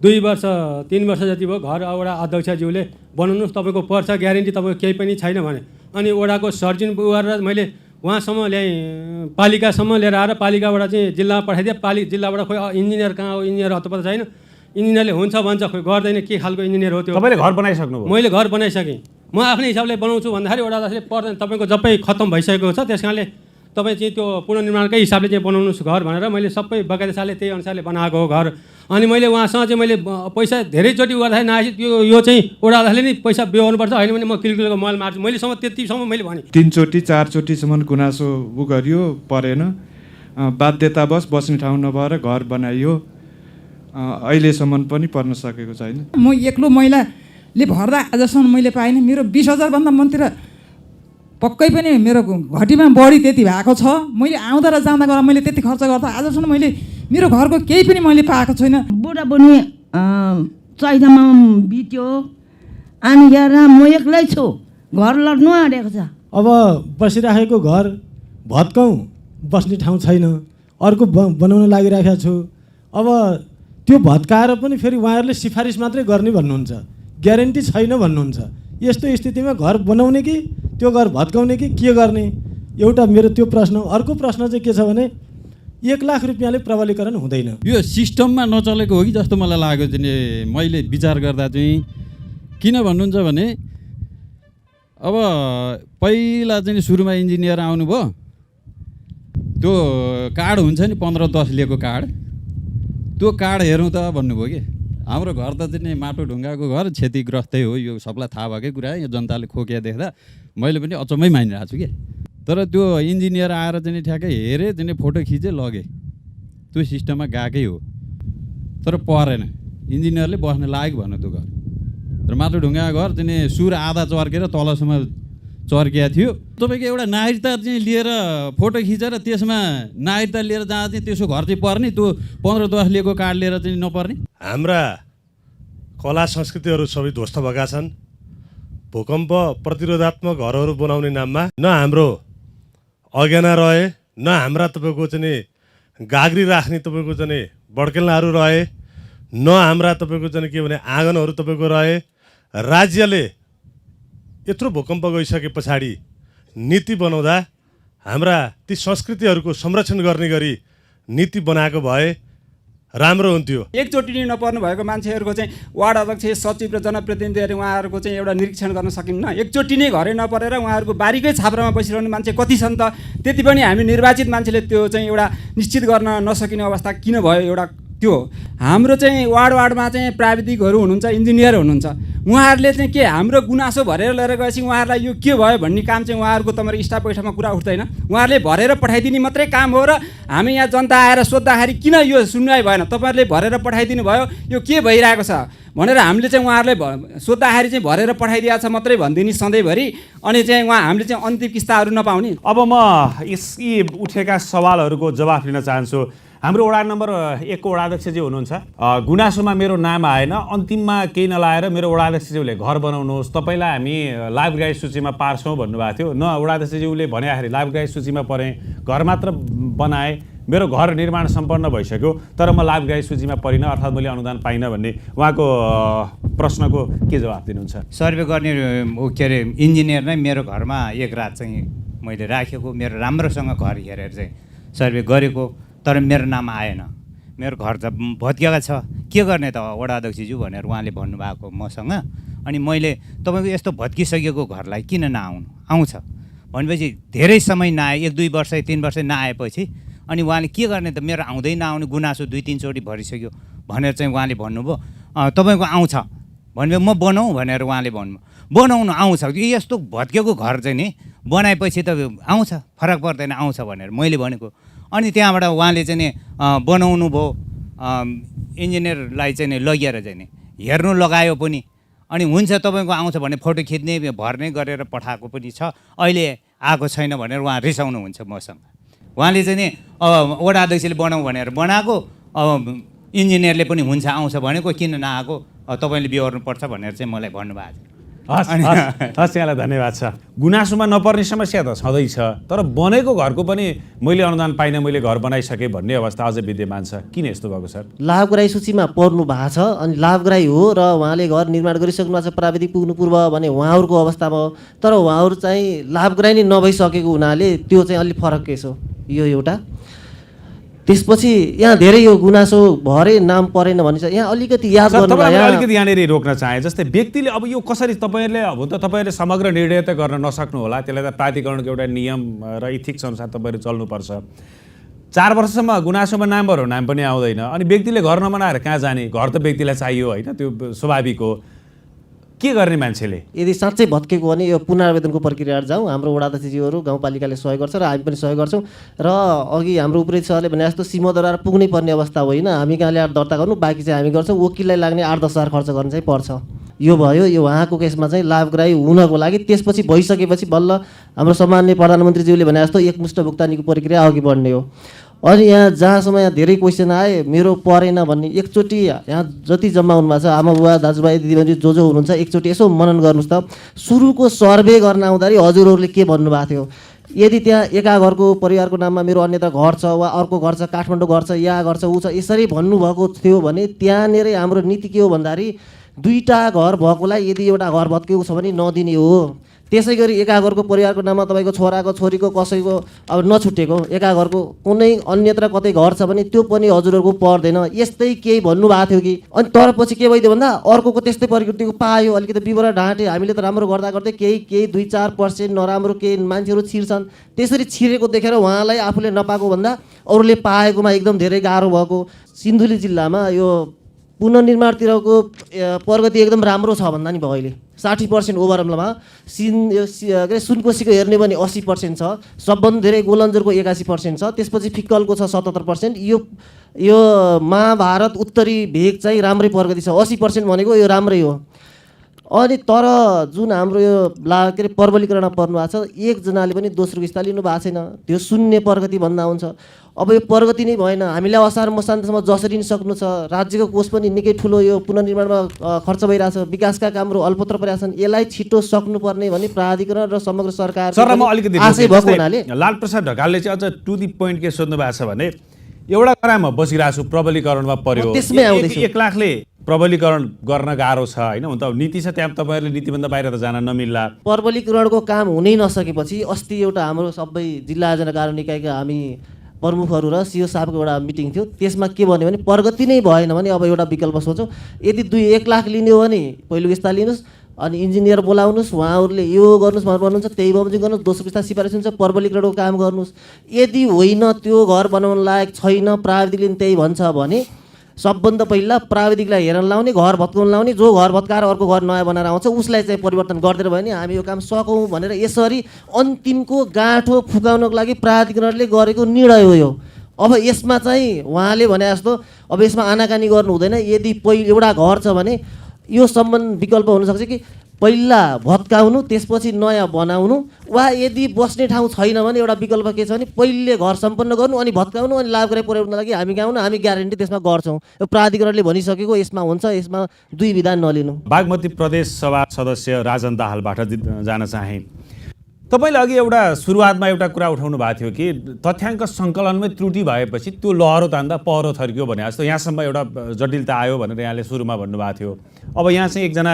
2 वर्ष 3 वर्ष जति भयो। घर वडा अध्यक्षज्यूले बनाउनुहोस् तपाईँको पर्छ ग्यारेन्टी तपाईँको केही पनि छैन भने, अनि वडाको सर्जिन गरेर मैले उहाँसम्म ल्याएँ, पालिकासम्म लिएर आएर पालिकाबाट चाहिँ जिल्लामा पठाइदिएँ। जिल्लाबाट खोइ इन्जिनियर कहाँ हो, इन्जिनियर हत्तपत्ता छैन। इन्जिनियरले हुन्छ भन्छ, खोइ गर्दैन, के खालको इन्जिनियर हो त्यो। तपाईँले घर बनाइसक्नुभयो? मैले घर बनाइसकेँ। म आफ्नै हिसाबले बनाउँछु भन्दाखेरि वडा अध्यक्षले पर्दैन, तपाईँको जबै खत्तम भइसकेको छ, त्यस कारणले तपाईँ चाहिँ त्यो पुनर्निर्माणकै हिसाबले चाहिँ बनाउनुहोस् घर भनेर मैले सबै बकायदा सालले त्यही अनुसारले बनाएको हो घर। अनि मैले उहाँसँग चाहिँ मैले पैसा धेरैचोटि गर्दाखेरि नआएपछि यो चाहिँ वडा अध्यक्षले नै पैसा बिहाउनुपर्छ, होइन भने म किलकिलको मल मार्छु, मैलेसम्म त्यतिसम्म मैले भने। 3 चोटि 4 चोटिसम्म गुनासो गरियो, परेन। बाध्यतावश बस्ने ठाउँ नभएर घर बनाइयो, अहिलेसम्म पनि पर्न सकेको छैन। म एक्लो महिलाले भर्दा आजसम्म मैले पाइनँ। मेरो 20,000 भन्दा मन्तिर पक्कै पनि मेरो घटीमा बढी त्यति भएको छ। मैले आउँदा र जाँदा गरेर मैले त्यति खर्च गर्दा आजसम्म मैले मेरो घरको केही पनि मैले पाएको छैन। बुढाबुढी चैतामा बित्यो, अनि यहाँ म एक्लै छु, घर लड्नु आँटेको छ। अब बसिराखेको घर भत्काउँ, बस्ने ठाउँ छैन, अर्को बनाउन लागिरहेको छु। अब त्यो भत्काएर पनि फेरि उहाँहरूले सिफारिस मात्रै गर्ने भन्नुहुन्छ, ग्यारेन्टी छैन भन्नुहुन्छ। यस्तो स्थितिमा घर बनाउने कि त्यो घर भत्काउने कि के गर्ने, एउटा मेरो त्यो प्रश्न। अर्को प्रश्न चाहिँ के छ भने 1 लाख रुपियाँले प्रबलीकरण हुँदैन। यो सिस्टममा नचलेको हो कि जस्तो मलाई लाग्यो चाहिँ मैले विचार गर्दा चाहिँ। किन भन्नुहुन्छ भने अब पहिला चाहिँ सुरुमा इन्जिनियर आउनुभयो, त्यो कार्ड हुन्छ नि 15-10 लिएको कार्ड, त्यो कार्ड हेरौँ त भन्नुभयो कि। हाम्रो घर त चाहिँ माटो ढुङ्गाको घर, क्षतिग्रस्तै हो, यो सबलाई थाहा भएकै कुरा। यो जनताले खोकिया देख्दा मैले पनि अचम्मै मानिरहेको छु कि। तर त्यो इन्जिनियर आएर चाहिँ ठ्याक्कै हेरेँ, चाहिँ फोटो खिचेँ, लगेँ, त्यो सिस्टममा गएकै हो। तर परेन, इन्जिनियरले बस्न लायक भन्नु त्यो घर। तर माटो ढुङ्गाको घर चाहिँ सुर आधा चर्केर तलसम्म चर्किया थियो। तपाईँको एउटा नागरिकता चाहिँ लिएर फोटो खिचेर त्यसमा नागरिकता लिएर जाँदा चाहिँ त्यसको घर चाहिँ पर्ने, त्यो 15-10 लिएको कार्ड लिएर चाहिँ नपर्ने। हाम्रा कला संस्कृतिहरू सबै ध्वस्त भएका छन्। भूकम्प प्रतिरोधात्मक घरहरू बनाउने नाममा न हाम्रो अज्ञाना रहे, न हाम्रा तपाईँको चाहिँ गाग्री राख्ने तपाईँको चाहिँ बड्केल्नाहरू रहे, न हाम्रा तपाईँको चाहिँ के भने आँगनहरू तपाईँको रहे। राज्यले यत्रो भूकम्प गइसके पछाडि नीति बनाउँदा हाम्रा ती संस्कृतिहरूको संरक्षण गर्ने गरी नीति बनाएको भए राम्रो हुन्थ्यो। एकचोटि नै नपर्नु भएको मान्छेहरूको चाहिँ वार्ड अध्यक्ष, सचिव र जनप्रतिनिधिहरू उहाँहरूको चाहिँ एउटा निरीक्षण गर्न सकिन्न। एकचोटि नै घरै नपरेर उहाँहरूको बारीकै छाप्रामा बसिरहने मान्छे कति छन् त? त्यति पनि हामी निर्वाचित मान्छेले त्यो चाहिँ एउटा निश्चित गर्न नसकिने अवस्था किन भयो? एउटा त्यो हाम्रो चाहिँ वार्डमा चाहिँ प्राविधिकहरू हुनुहुन्छ, इन्जिनियर हुनुहुन्छ, उहाँहरूले चाहिँ के हाम्रो गुनासो भरेर लिएर गएपछि उहाँहरूलाई यो के भयो भन्ने काम चाहिँ उहाँहरूको तपाईँको स्टाफ बैठकमा कुरा उठ्दैन। उहाँहरूले भरेर पठाइदिने मात्रै काम हो र हामी यहाँ जनता आएर सोद्धाखेरि किन यो सुनवाई भएन, तपाईँहरूले भरेर पठाइदिनु भयो, यो के भइरहेको छ भनेर हामीले चाहिँ उहाँहरूले सोद्धाखेरि चाहिँ भरेर पठाइदिएको छ मात्रै भनिदिने सधैँभरि, अनि चाहिँ हामीले चाहिँ अन्तिम किस्ताहरू नपाउने। अब म यी उठेका सवालहरूको जवाफ लिन चाहन्छु। हाम्रो वडा नम्बर 1 को वडाध्यक्षजी हुनुहुन्छ, गुनासोमा मेरो नाम आएन, अन्तिममा केही नलाएर मेरो वडाध्यक्षज्यूले घर बनाउनुहोस्, तपाईँलाई हामी लाभग्राही सूचीमा पार्छौँ भन्नुभएको थियो। न वडाध्यक्षज्यूले भनेखेरि लाभग्राही सूचीमा परेँ, घर मात्र बनाएँ, मेरो घर निर्माण सम्पन्न भइसक्यो, तर म लाभग्राही सूचीमा परिनँ, अर्थात् मैले अनुदान पाइनँ भन्ने उहाँको प्रश्नको के जवाफ दिनुहुन्छ? सर्वे गर्ने के अरे इन्जिनियर नै मेरो घरमा एक रात चाहिँ मैले राखेको, मेरो राम्रोसँग घर हेरेर चाहिँ सर्वे गरेको, तर मेरो नाम आएन। मेरो घर त भत्किएको छ, के गर्ने त वडा अध्यक्षज्यू भनेर उहाँले भन्नुभएको मसँग। अनि मैले तपाईँको यस्तो भत्किसकेको घरलाई किन नआउनु, आउँछ भनेपछि धेरै समय नआए, 1-2 वर्ष 3 वर्ष नआएपछि अनि उहाँले के गर्ने त, मेरो आउँदै नआउने गुनासो 2-3 चोटि भरिसक्यो भनेर चाहिँ उहाँले भन्नुभयो। तपाईँको आउँछ भनेपछि म बनाऊँ भनेर उहाँले भन्नुभयो, बनाउनु आउँछ। यस्तो भत्केको घर चाहिँ नि बनाएपछि त आउँछ, फरक पर्दैन, आउँछ भनेर मैले भनेको। अनि त्यहाँबाट उहाँले चाहिँ नि बनाउनु भयो, इन्जिनियरलाई चाहिँ नि लगेर चाहिँ नि हेर्नु लगायो पनि अनि हुन्छ तपाईँको आउँछ भने फोटो खिच्ने भर्ने गरेर पठाएको पनि छ। अहिले आएको छैन भनेर उहाँ रिसाउनुहुन्छ मसँग। उहाँले चाहिँ नि अब वडा अध्यक्षले बनाऊ भनेर बनाएको, अब इन्जिनियरले पनि हुन्छ आउँछ भनेको किन नआएको तपाईँले बिहोर्नुपर्छ भनेर चाहिँ मलाई भन्नुभएको थियो। हस् यहाँलाई धन्यवाद छ। गुनासोमा नपर्ने समस्या त छँदैछ, तर बनेको घरको पनि मैले अनुदान पाइनँ, मैले घर बनाइसकेँ भन्ने अवस्था अझै विद्यमान छ। किन यस्तो भएको सर? लाभग्राही सूचीमा पर्नु भएको छ अनि लाभग्राही हो र उहाँले घर निर्माण गरिसक्नु भएको छ प्राविधिक पुग्नु पूर्व भने उहाँहरूको अवस्थामा हो, तर उहाँहरू चाहिँ लाभग्राही नै नभइसकेको हुनाले त्यो चाहिँ अलिक फरक केस हो यो एउटा। त्यसपछि यहाँ धेरै यो गुनासो भरे नाम परेन भनिन्छ, यहाँ अलिकति याद गर्नु अलिकति यहाँनिर रोक्न चाहे। जस्तै व्यक्तिले अब यो कसरी तपाईँहरूले अब त तपाईँहरूले समग्र निर्णय त गर्न नसक्नु होला, त्यसलाई त प्राधिकरणको एउटा नियम र इथिक्स अनुसार तपाईँहरू चल्नुपर्छ। 4 वर्षसम्म गुनासोमा नाम भर्यो, नाम पनि आउँदैन, अनि व्यक्तिले घर नबनाएर कहाँ जाने? घर त व्यक्तिलाई चाहियो होइन, त्यो स्वाभाविक हो। के गर्ने मान्छेले? यदि साँच्चै भत्केको भने यो पुनरावेदनको प्रक्रिया जाउँ। हाम्रो वडा अध्यक्षज्यूहरू गाउँपालिकाले सहयोग गर्छ र हामी पनि सहयोग गर्छौँ। र अघि हाम्रो उपरी सरले भने जस्तो सिमोद्वारा पुग्नै पर्ने अवस्था होइन, हामी कहाँ ल्याएर दर्ता गर्नु, बाँकी चाहिँ हामी गर्छौँ। वकिललाई लाग्ने 8-10 हजार खर्च गर्नु चाहिँ पर्छ। यो भयो, यो उहाँको केसमा चाहिँ लाभग्राही हुनको लागि। त्यसपछि भइसकेपछि बल्ल हाम्रो सामान्य प्रधानमन्त्रीज्यूले भने जस्तो एकमुष्ट भुक्तानीको प्रक्रिया अघि बढ्ने हो। अनि यहाँ जहाँसम्म यहाँ धेरै क्वेसन आए मेरो परेन भन्ने, एकचोटि यहाँ जति जम्मा हुनुभएको छ आमा बुवा दाजुभाइ दिदीबहिनी जो हुनुहुन्छ एकचोटि यसो मनन गर्नुहोस् त। सुरुको सर्वे गर्न आउँदाखेरि हजुरहरूले के भन्नुभएको थियो? यदि त्यहाँ एका घरको परिवारको नाममा मेरो अन्यथा घर छ वा अर्को घर छ, काठमाडौँ घर छ, यहाँ घर छ, ऊ छ, यसरी भन्नुभएको थियो भने त्यहाँनिर हाम्रो नीति के हो भन्दाखेरि 2टा घर भएकोलाई यदि एउटा घर भत्केको छ भने नदिने हो। त्यसै गरी एका घरको परिवारको नाममा तपाईँको छोराको छोरीको कसैको अब नछुटेको एका घरको कुनै अन्यत्र कतै घर छ भने त्यो पनि हजुरहरूको पर्दैन, यस्तै केही भन्नुभएको थियो कि। अनि तर पछि के भइदियो भन्दा अर्कोको त्यस्तै प्रकृतिको पायो, अलिकति विवरण ढाँटे। हामीले त राम्रो गर्दा गर्दै केही 2-4% नराम्रो केही मान्छेहरू छिर्छन्, त्यसरी छिरेको देखेर उहाँलाई आफूले नपाएको भन्दा अरूले पाएकोमा एकदम धेरै गाह्रो भएको। सिन्धुली जिल्लामा यो पुनर्निर्माणतिरको प्रगति एकदम राम्रो छ भन्दा नि भयो। अहिले 60% ओभरअलमा सुनकोसीको हेर्ने भने 80% छ, सबभन्दा धेरै गोलन्जरको 81% छ, त्यसपछि फिक्कलको छ 77%। यो महाभारत उत्तरी भेग चाहिँ राम्रै प्रगति छ, 80% भनेको यो राम्रै हो। अनि तर जुन हाम्रो यो के अरे प्रबलीकरण पर्नु भएको छ, एकजनाले पनि दोस्रो किस्ता लिनु भएको छैन, त्यो शून्य प्रगति भन्दा हुन्छ। अब यो प्रगति नै भएन, हामीलाई असार मसान्तसम्म जसरी नि सक्नु छ। राज्यको कोष पनि निकै ठुलो यो पुनर्निर्माणमा खर्च भइरहेछ, विकासका कामहरू अल्पत्र परेका छन्, यसलाई छिटो सक्नुपर्ने भने प्राधिकरण र समग्र सरकार आशय भएको हुनाले। लालप्रसाद ढकालले चाहिँ अझ टु दि पोइन्ट के सोध्नु भएको छ भने एउटा करामा बसिरहेको छु, प्रबलीकरणमा पर्यो, 1 लाखले प्रबलीकरण गर्न गाह्रो छ होइन, हुन त नीति छ त्यहाँ, तपाईँहरूले नीतिभन्दा बाहिर त जान नमिल्ला। प्रबलीकरणको काम हुनै नसकेपछि अस्ति एउटा हाम्रो सबै जिल्ला आयोजना कार्य निकायका हामी प्रमुखहरू र सिओ साहबको एउटा मिटिङ थियो, त्यसमा के भन्यो भने प्रगति नै भएन भने अब एउटा विकल्प सोचौँ। यदि 1 लाख लिने हो भने पहिलो किस्ता लिनुहोस्, अनि इन्जिनियर बोलाउनुहोस्, उहाँहरूले यो गर्नुहोस् भन्नुहुन्छ, त्यही बमोजिम गर्नुहोस्, दोस्रो किस्ता सिफारिस हुन्छ, प्रबलीकरणको काम गर्नुहोस्। यदि होइन त्यो घर बनाउन लायक छैन, प्राविधिकले त्यही भन्छ भने सबभन्दा पहिला प्राविधिकलाई हेर्न लाउने, घर भत्काउन लाउने, जो घर भत्काएर अर्को घर नयाँ बनाएर आउँछ उसलाई चाहिँ परिवर्तन गरिदिएर भयो भने हामी यो काम सकौँ भनेर यसरी अन्तिमको गाँठो फुकाउनको लागि प्राधिकरणले गरेको निर्णय हो यो। अब यसमा चाहिँ उहाँले भने जस्तो अब यसमा आनाकानी गर्नु हुँदैन। यदि एउटा घर छ भने यो सम्बन्ध विकल्प हुनसक्छ कि पहिला भत्काउनु त्यसपछि नयाँ बनाउनु, वा यदि बस्ने ठाउँ छैन भने एउटा विकल्प के छ भने पहिले घर सम्पन्न गर्नु अनि भत्काउनु, अनि लाभकारी पुर्याउनको लागि हामी कहाँ आउनु, हामी ग्यारेन्टी त्यसमा गर्छौँ। यो प्राधिकरणले भनिसकेको यसमा हुन्छ, यसमा 2 विधान नलिनु। बागमती प्रदेश सभा सदस्य राजन दाहालबाट जान चाहे। तपाईँले अघि एउटा सुरुवातमा एउटा कुरा उठाउनु भएको थियो कि तथ्याङ्क सङ्कलनमै त्रुटि भएपछि त्यो लहरो तान्दा पहरो थर्कियो भने जस्तो यहाँसम्म एउटा जटिलता आयो भनेर यहाँले सुरुमा भन्नुभएको थियो। अब यहाँ चाहिँ एकजना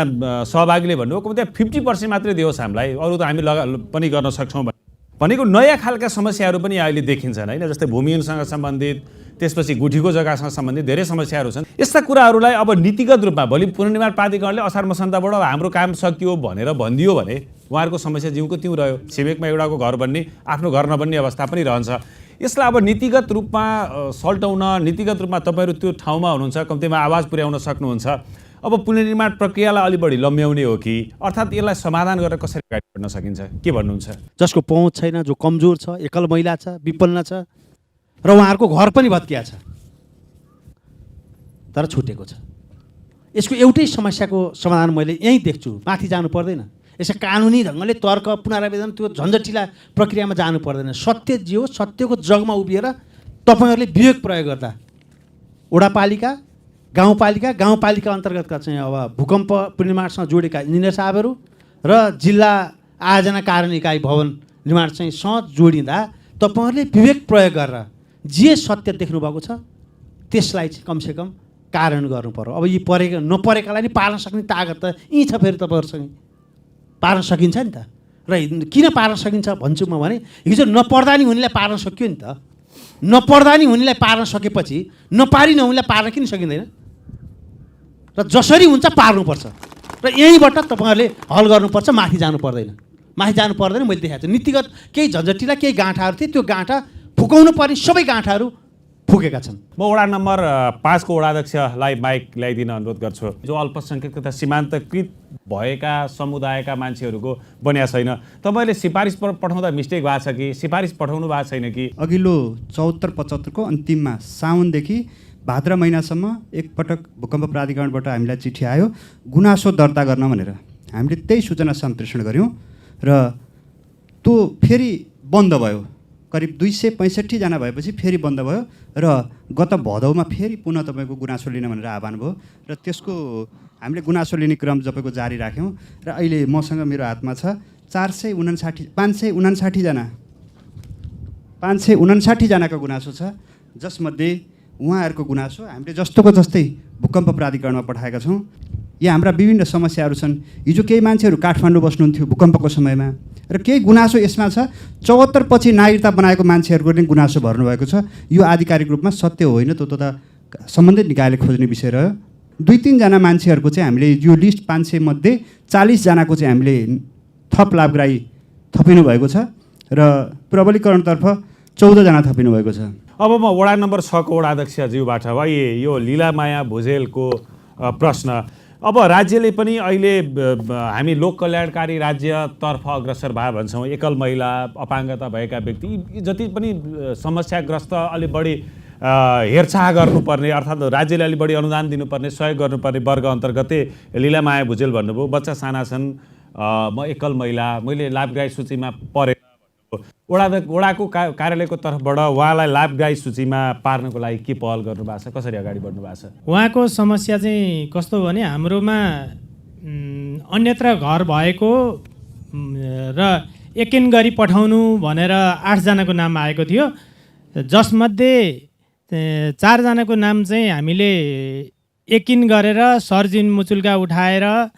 सहभागीले भन्नुभयो त्यहाँ 50% मात्रै दियोस् हामीलाई, अरू त हामी पनि गर्न सक्छौँ भनेको नयाँ खालका समस्याहरू पनि अहिले देखिन्छन् होइन, जस्तै भूमिहीनसँग सम्बन्धित, त्यसपछि गुठीको जग्गासँग सम्बन्धित धेरै समस्याहरू छन्। यस्ता कुराहरूलाई अब नीतिगत रूपमा भोलि पुनर्निर्माण प्राधिकरणले असार मसान्तबाट हाम्रो काम सकियो भनेर भनिदियो भने उहाँहरूको समस्या जिउको त्यौँ रह्यो। छिमेकमा एउटाको घर बन्ने, आफ्नो घर नबन्ने अवस्था पनि रहन्छ। यसलाई अब नीतिगत रूपमा सल्टाउन, नीतिगत रूपमा तपाईँहरू त्यो ठाउँमा हुनुहुन्छ, कम्तीमा आवाज पुर्याउन सक्नुहुन्छ। अब पुनर्निर्माण प्रक्रियालाई अलि बढी लम्ब्याउने हो कि, अर्थात् यसलाई समाधान गरेर कसरी अगाडि बढ्न सकिन्छ, के भन्नुहुन्छ? जसको पहुँच छैन, जो कमजोर छ, एकल महिला छ, विपन्न छ र उहाँहरूको घर पनि भत्किया छ, तर छुटेको छ। यसको एउटै समस्याको समाधान मैले यहीँ देख्छु, माथि जानु पर्दैन। यसो कानुनी ढङ्गले तर्क पुनरावेदन त्यो झन्झटिला प्रक्रियामा जानु पर्दैन। सत्य जे हो सत्यको जगमा उभिएर तपाईँहरूले विवेक प्रयोग गर्दा वडापालिका गाउँपालिका अन्तर्गतका चाहिँ अब भूकम्प पुनर्निर्माणसँग जोडेका इन्जिनियर साहबहरू र जिल्ला आयोजना कार्यान्वयन इकाइ भवन निर्माण चाहिँ सँग जोडिँदा तपाईँहरूले विवेक प्रयोग गरेर जे सत्य देख्नुभएको छ त्यसलाई चाहिँ कमसेकम कारण गर्नु पर्यो। अब यी परेका नपरेकालाई नि पार्न सक्ने तागत त यहीँ छ, फेरि तपाईँहरूसँग पार्न सकिन्छ नि त। र किन पार्न सकिन्छ भन्छु म भने हिजो नपढ्दा नि उनीलाई पार्न सक्यो नि त। नपढ्दा नि उनीलाई पार्न सकेपछि नपारी उनीलाई पार्न किन सकिँदैन? र जसरी हुन्छ पार्नुपर्छ र यहीँबाट तपाईँहरूले हल गर्नुपर्छ, माथि जानु पर्दैन। माथि जानु पर्दैन मैले देखाएको छु। नीतिगत केही झन्झटिला केही गाँठाहरू थिए, त्यो गाँठा फुकाउनु पर्ने सबै गाँठाहरू फुकेका छन्। म वडा नम्बर 5 को वडाध्यक्षलाई माइक ल्याइदिन अनुरोध गर्छु। जो अल्पसङ्ख्यक तथा सीमान्तकृत भएका समुदायका मान्छेहरूको बन्या छैन, तपाईँले सिफारिस पठाउँदा मिस्टेक भएको छ कि सिफारिस पठाउनु भएको छैन कि? अघिल्लो 74-75 को अन्तिममा साउनदेखि भाद्र महिनासम्म एकपटक भूकम्प प्राधिकरणबाट हामीलाई चिठी आयो गुनासो दर्ता गर्न भनेर। हामीले त्यही सूचना सम्प्रेषण गऱ्यौँ र त्यो फेरि बन्द भयो। करिब 265 जना भएपछि फेरि बन्द भयो र गत भदौमा फेरि पुनः तपाईँको गुनासो लिन भनेर आह्वान भयो र त्यसको हामीले गुनासो लिने क्रम तपाईँको जारी राख्यौँ। र अहिले मसँग मेरो हातमा छ 559 जनाको गुनासो छ, जसमध्ये उहाँहरूको गुनासो हामीले जस्तोको जस्तै भूकम्प प्राधिकरणमा पठाएका छौँ। यहाँ हाम्रा विभिन्न समस्याहरू छन्। हिजो केही मान्छेहरू काठमाडौँ बस्नुहुन्थ्यो भूकम्पको समयमा र केही गुनासो यसमा छ। 74 पछि नागरिकता बनाएको मान्छेहरूको पनि गुनासो भर्नुभएको छ। यो आधिकारिक रूपमा सत्य होइन, त्यो त सम्बन्धित निकायले खोज्ने विषय रह्यो। 2-3 जना मान्छेहरूको चाहिँ हामीले यो लिस्ट 500 मध्ये 40 जनाको चाहिँ हामीले थप लाभग्राही थपिनु भएको छ र प्रबलीकरणतर्फ 14 जना थपिनु भएको छ। अब म वडा नम्बर 6 को वडाध्यक्षज्यूबाट यो लीलामाया भुजेलको प्रश्न। अब राज्यले पनि अहिले हामी लोक कल्याणकारी राज्यतर्फ अग्रसर भए भन्छौँ। एकल महिला, अपाङ्गता भएका व्यक्ति जति पनि समस्याग्रस्त अलि बढी हेरचाह गर्नुपर्ने अर्थात् राज्यले अलि बढी अनुदान दिनुपर्ने सहयोग गर्नुपर्ने वर्ग अन्तर्गतै लीलामाया भुजेल भन्नुभयो। बच्चा साना छन्, म एकल महिला, मैले लाभग्राही सूचीमा परेँ। वडाको कार्यालयको तर्फबाट उहाँलाई लाभग्राही सूचीमा पार्नको लागि के पहल गर्नुभएको छ, कसरी अगाडि बढ्नु भएको छ? उहाँको समस्या चाहिँ कस्तो भने हाम्रोमा अन्यत्र घर भएको र एकिन गरी पठाउनु भनेर 8 जनाको नाम आएको थियो, जसमध्ये 4 जनाको नाम चाहिँ हामीले एकिन गरेर सर्जिन मुचुल्का उठाएर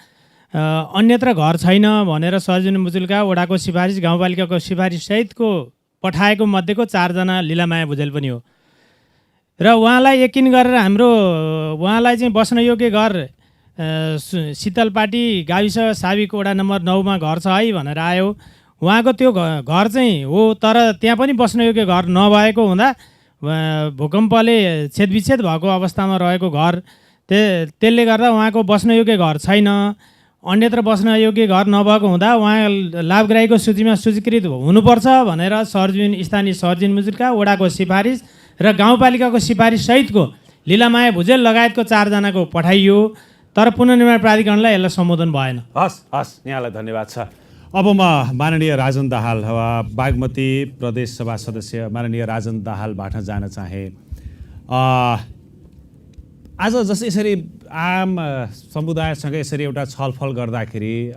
अन्यत्र घर छैन भनेर सर्जिन मुचुल्का वडाको सिफारिस गाउँपालिकाको सिफारिस सहितको पठाएको मध्येको 4 जना लीलामाया भुजेल पनि हो। र उहाँलाई यकिन गरेर हाम्रो उहाँलाई चाहिँ बस्न योग्य घर शीतलपाटी गाविस साविक वडा नम्बर 9 मा घर छ है भनेर आयो। उहाँको त्यो घर चाहिँ हो, तर त्यहाँ पनि बस्न योग्य घर नभएको हुँदा भूकम्पले छेदविच्छेद भएको अवस्थामा रहेको घर, त्यसले गर्दा उहाँको बस्न योग्य घर छैन। अन्यत्र बस्न योग्य घर नभएको हुँदा उहाँ लाभग्राहीको सूचीमा सूचीकृत हुनुपर्छ भनेर स्थानीय सर्जिन मुचुल्का वडाको सिफारिस र गाउँपालिकाको सिफारिस सहितको लीलामाया भुजेल लगायतको 4 जनाको पठाइयो, तर पुनर्निर्माण प्राधिकरणलाई यसलाई सम्बोधन भएन। हस्, यहाँलाई धन्यवाद छ। अब म माननीय राजन दाहाल बागमती प्रदेश सभा सदस्य माननीय राजन दाहालबाट जान चाहे। आज जसरी यसरी आम समुदायसँग यसरी एउटा छलफल गर्दाखेरि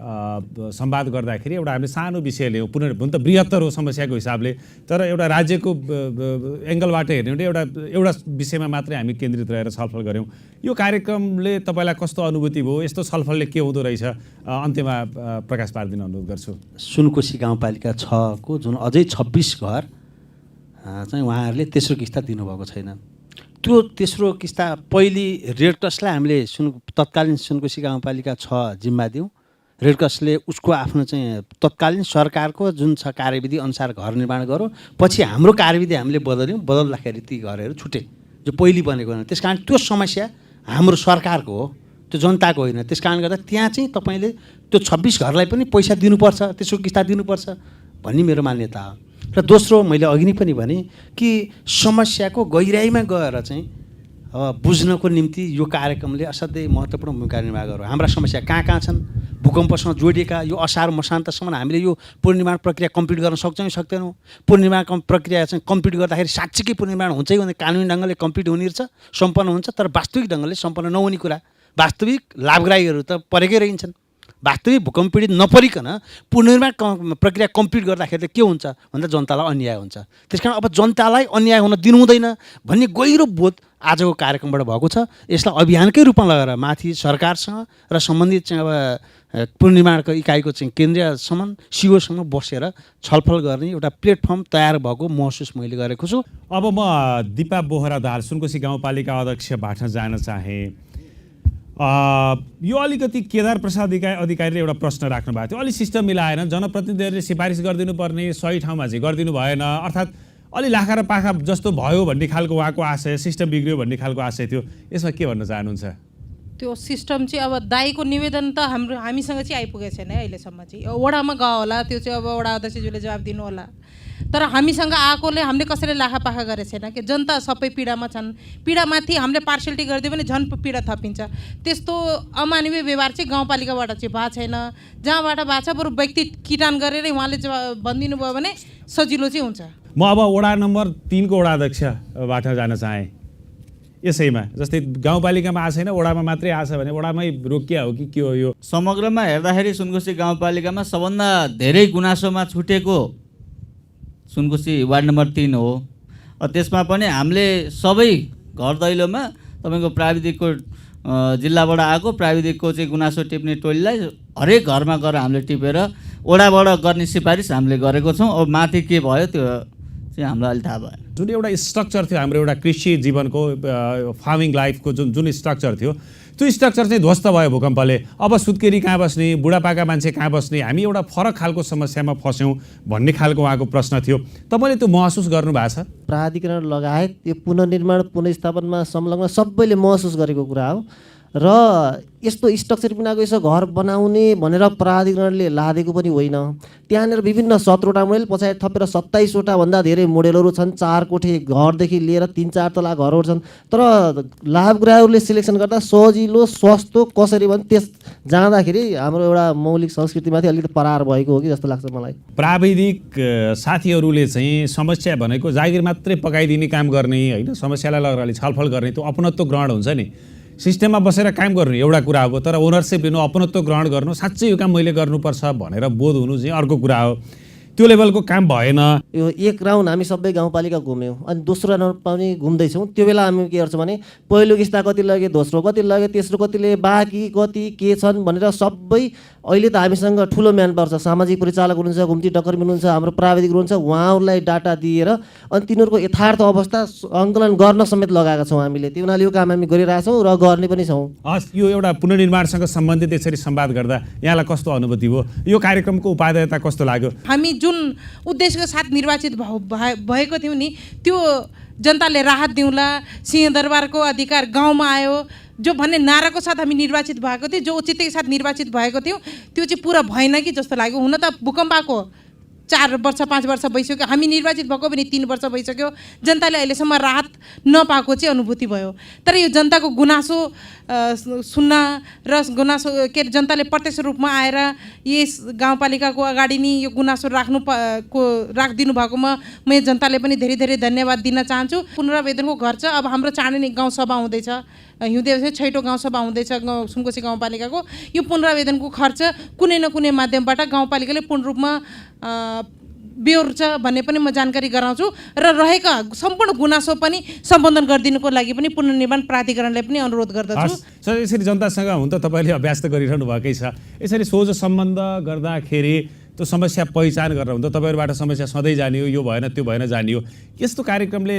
संवाद गर्दाखेरि एउटा हामीले सानो विषय लियौँ, हुन त बृहत्तर हो समस्याको हिसाबले, तर एउटा राज्यको एङ्गलबाट हेर्ने एउटा विषयमा मात्रै हामी केन्द्रित रहेर छलफल गऱ्यौँ। यो कार्यक्रमले तपाईँलाई कस्तो अनुभूति भयो? यस्तो छलफलले के हुँदो रहेछ? अन्त्यमा प्रकाश पारिदिन अनुरोध गर्छु। सुनकोशी गाउँपालिका 6 को जुन अझै 26 घर चाहिँ उहाँहरूले तेस्रो किस्ता दिनुभएको छैन। त्यो तेस्रो किस्ता पहिली रेडक्रसलाई हामीले तत्कालीन सुनकोशी गाउँपालिका 6 जिम्मा दियौँ। रेडक्रसले उसको आफ्नो चाहिँ तत्कालीन सरकारको जुन छ कार्यविधि अनुसार घर निर्माण गरौँ। पछि हाम्रो कार्यविधि हामीले बदल्दाखेरि ती घरहरू छुटे, जो पहिली बनेको होइन। त्यस कारण त्यो समस्या हाम्रो सरकारको हो, त्यो जनताको होइन। त्यस कारण गर्दा त्यहाँ चाहिँ तपाईँले त्यो 26 घरलाई पनि पैसा दिनुपर्छ, तेस्रो किस्ता दिनुपर्छ भन्ने मेरो मान्यता हो। र दोस्रो, मैले अघि नै पनि भने कि समस्याको गहिराइमा गएर चाहिँ बुझ्नको निम्ति यो कार्यक्रमले असाध्यै महत्त्वपूर्ण भूमिका निर्वाह गर्यो। हाम्रा समस्या कहाँ कहाँ छन्, भूकम्पसँग जोडिएका, यो असार मसान्तसम्म हामीले यो पुनर्निर्माण प्रक्रिया कम्प्लिट गर्न सक्छौँ कि सक्दैनौँ। पुनर्निर्माण प्रक्रिया चाहिँ कम्प्लिट गर्दाखेरि साँच्चीकै पुनर्निर्माण हुन्छ कि कानुनी ढङ्गले कम्प्लिट हुने रहेछ, सम्पन्न हुन्छ, तर वास्तविक ढङ्गले सम्पन्न नहुने कुरा। वास्तविक लाभग्राहीहरू त परेकै रहन्छन्। वास्तविक भूकम्प पीडित नपरिकन पुनर्निर्माण प्रक्रिया कम्प्लिट गर्दाखेरि के हुन्छ भन्दा जनतालाई अन्याय हुन्छ। त्यस कारण अब जनतालाई अन्याय हुन दिनु हुँदैन भन्ने गहिरो बोध आजको कार्यक्रमबाट भएको छ। यसलाई अभियानकै रूपमा लगाएर माथि सरकारसँग र सम्बन्धित चाहिँ अब पुनर्निर्माणको इकाइको चाहिँ केन्द्रीयसम्म सिओसँग बसेर छलफल गर्ने एउटा प्लेटफर्म तयार भएको महसुस मैले गरेको छु। अब म दिपा बोहरा दाहाल सुनकोशी गाउँपालिका अध्यक्षबाट जान चाहेँ। यो अलिकति केदार प्रसाद अधिकारीले एउटा प्रश्न राख्नु भएको थियो। अलि सिस्टम मिलाएन, जनप्रतिनिधिहरूले सिफारिस गरिदिनु पर्ने सही ठाउँमा चाहिँ गरिदिनु भएन, अर्थात् अलि लाखा र पाखा जस्तो भयो भन्ने खालको उहाँको आशय, सिस्टम बिग्रियो भन्ने खालको आशय थियो। यसमा के भन्न चाहनुहुन्छ? त्यो सिस्टम चाहिँ अब दाईको निवेदन त हामीसँग चाहिँ आइपुगेको छैन अहिलेसम्म चाहिँ। वडामा गयो होला, त्यो चाहिँ अब वडा अध्यक्षज्यूले जवाब दिनु होला। तर हामीसँग आएकोले हामीले कसैले लाखापाखा गरेको छैन कि जनता सबै पीडामा छन्। पीडामाथि हामीले पार्सलिटी गरिदियो भने झन् पीडा थपिन्छ। त्यस्तो अमानवीय व्यवहार चाहिँ गाउँपालिकाबाट चाहिँ भएको छैन। जहाँबाट भएको छ बरु व्यक्ति किटान गरेर उहाँले भनिदिनु भयो भने सजिलो चाहिँ हुन्छ। म अब वडा नम्बर 3 को वडा अध्यक्षबाट जान चाहेँ। यसैमा जस्तै गाउँपालिकामा आएको छैन, वडामा मात्रै आछ भने वडामै रोकिया हो कि के हो? यो समग्रमा हेर्दाखेरि सुनकोशी गाउँपालिकामा सबभन्दा धेरै गुनासोमा छुटेको सुनकोशी वार्ड नम्बर 3 हो। त्यसमा पनि हामीले सबै घर दैलोमा तपाईँको प्राविधिकको जिल्लाबाट आएको प्राविधिकको चाहिँ गुनासो टिप्ने टोलीलाई हरेक घरमा गएर हामीले टिपेर वडाबाट गर्ने सिफारिस हामीले गरेको छौँ। अब माथि के भयो त्यो चाहिँ हामीलाई अहिले थाहा भएन। जुन एउटा स्ट्रक्चर थियो हाम्रो एउटा कृषि जीवनको फार्मिङ लाइफको जुन स्ट्रक्चर थियो, त्यो स्ट्रक्चर चाहिँ ध्वस्त भयो भूकम्पले। अब सुत्केरी कहाँ बस्ने, बुढापाका मान्छे कहाँ बस्ने, हामी एउटा फरक खालको समस्यामा फस्यौँ भन्ने खालको उहाँको प्रश्न थियो। तपाईँले त्यो महसुस गर्नु भएको छ? प्राधिकरण लगायत यो पुनर्निर्माण पुनर्स्थापनमा संलग्न सबैले महसुस गरेको कुरा हो। र यस्तो स्ट्रक्चर बिनाको यसो घर बनाउने भनेर प्राधिकरणले लादेको पनि होइन। त्यहाँनिर विभिन्न 17वटा मोडेल पछाडि थपेर 27वटा भन्दा धेरै मोडेलहरू छन्। 4 कोठे घरदेखि लिएर 3-4 तला घरहरू छन्। तर लाभग्राहीहरूले सिलेक्सन गर्दा सजिलो सस्तो कसरी भने त्यस जाँदाखेरि हाम्रो एउटा मौलिक संस्कृतिमाथि अलिकति परार भएको हो कि जस्तो लाग्छ मलाई। प्राविधिक साथीहरूले चाहिँ समस्या भनेको जागिर मात्रै पकाइदिने काम गर्ने होइन, समस्यालाई लगेर अलि छलफल गर्ने, त्यो अपनत्व ग्रहण हुन्छ नि। सिस्टममा बसेर काम गर्नु एउटा कुरा हो, तर ओनरसिप लिनु, अपनत्व ग्रहण गर्नु, साँच्चै यो काम मैले गर्नुपर्छ भनेर बोध हुनु चाहिँ अर्को कुरा हो। त्यो लेभलको काम भएन। यो एक राउन्ड हामी सबै गाउँपालिका घुम्यौँ, अनि दोस्रो राउन्ड पनि घुम्दैछौँ। त्यो बेला हामी के गर्छौँ भने पहिलो किस्ता कति लग्यो, दोस्रो कति लग्यो, तेस्रो कतिले बाँकी कति के छन् भनेर सबै। अहिले त हामीसँग ठुलो म्यान पावर छ, सामाजिक परिचालक हुनुहुन्छ, घुम्ती डकर्मी हुनुहुन्छ, हाम्रो प्राविधिक हुनुहुन्छ, उहाँहरूलाई डाटा दिएर अनि तिनीहरूको यथार्थ अवस्था अङ्कलन गर्न समेत लगाएका छौँ हामीले। त्यो हुनाले यो काम हामी गरिरहेछौँ र गर्ने पनि छौँ। हस्, यो एउटा पुनर्निर्माणसँग सम्बन्धित यसरी संवाद गर्दा यहाँलाई कस्तो अनुभूति भयो? यो कार्यक्रमको उपादेयता कस्तो लाग्यो? हामी जुन उद्देश्यको साथ निर्वाचित भएको थियौँ नि, त्यो जनताले राहत दिउँला, सिंहदरबारको अधिकार गाउँमा आयो जो भन्ने नाराको साथ हामी निर्वाचित भएको थियो, जो औचित्यको साथ निर्वाचित भएको थियौँ, त्यो चाहिँ पुरा भएन कि जस्तो लाग्यो। हुन त भूकम्प आएको 4 वर्ष 5 वर्ष भइसक्यो, हामी निर्वाचित भएको पनि 3 वर्ष भइसक्यो। जनताले अहिलेसम्म राहत नपाएको चाहिँ अनुभूति भयो। तर यो जनताको गुनासो सुन्न र गुनासो के जनताले प्रत्यक्ष रूपमा आएर यस गाउँपालिकाको अगाडि नै यो गुनासो राखिदिनु भएकोमा म जनताले पनि धेरै धेरै धन्यवाद दिन चाहन्छु। पुनरावेदनको घर छ, अब हाम्रो चाँडै नै गाउँसभा हुँदैछ, हिउँदे 6औं गाउँसभा हुँदैछ सुनकोशी गाउँपालिकाको। यो पुनरावेदनको खर्च कुनै न कुनै माध्यमबाट गाउँपालिकाले पूर्ण रूपमा बेहोर्छ भन्ने पनि म जानकारी गराउँछु र रहेका सम्पूर्ण गुनासो पनि सम्बोधन गरिदिनुको लागि पनि पुनर्निर्माण प्राधिकरणलाई पनि अनुरोध गर्दछु। सर, यसरी जनतासँग हुन त तपाईँले अभ्यास त गरिरहनु भएकै छ, यसरी सोझो सम्बन्ध गर्दाखेरि त्यो समस्या पहिचान गरेर हुन्छ। तपाईँहरूबाट समस्या सधैँ जानियो, यो भएन त्यो भएन जानियो। यस्तो कार्यक्रमले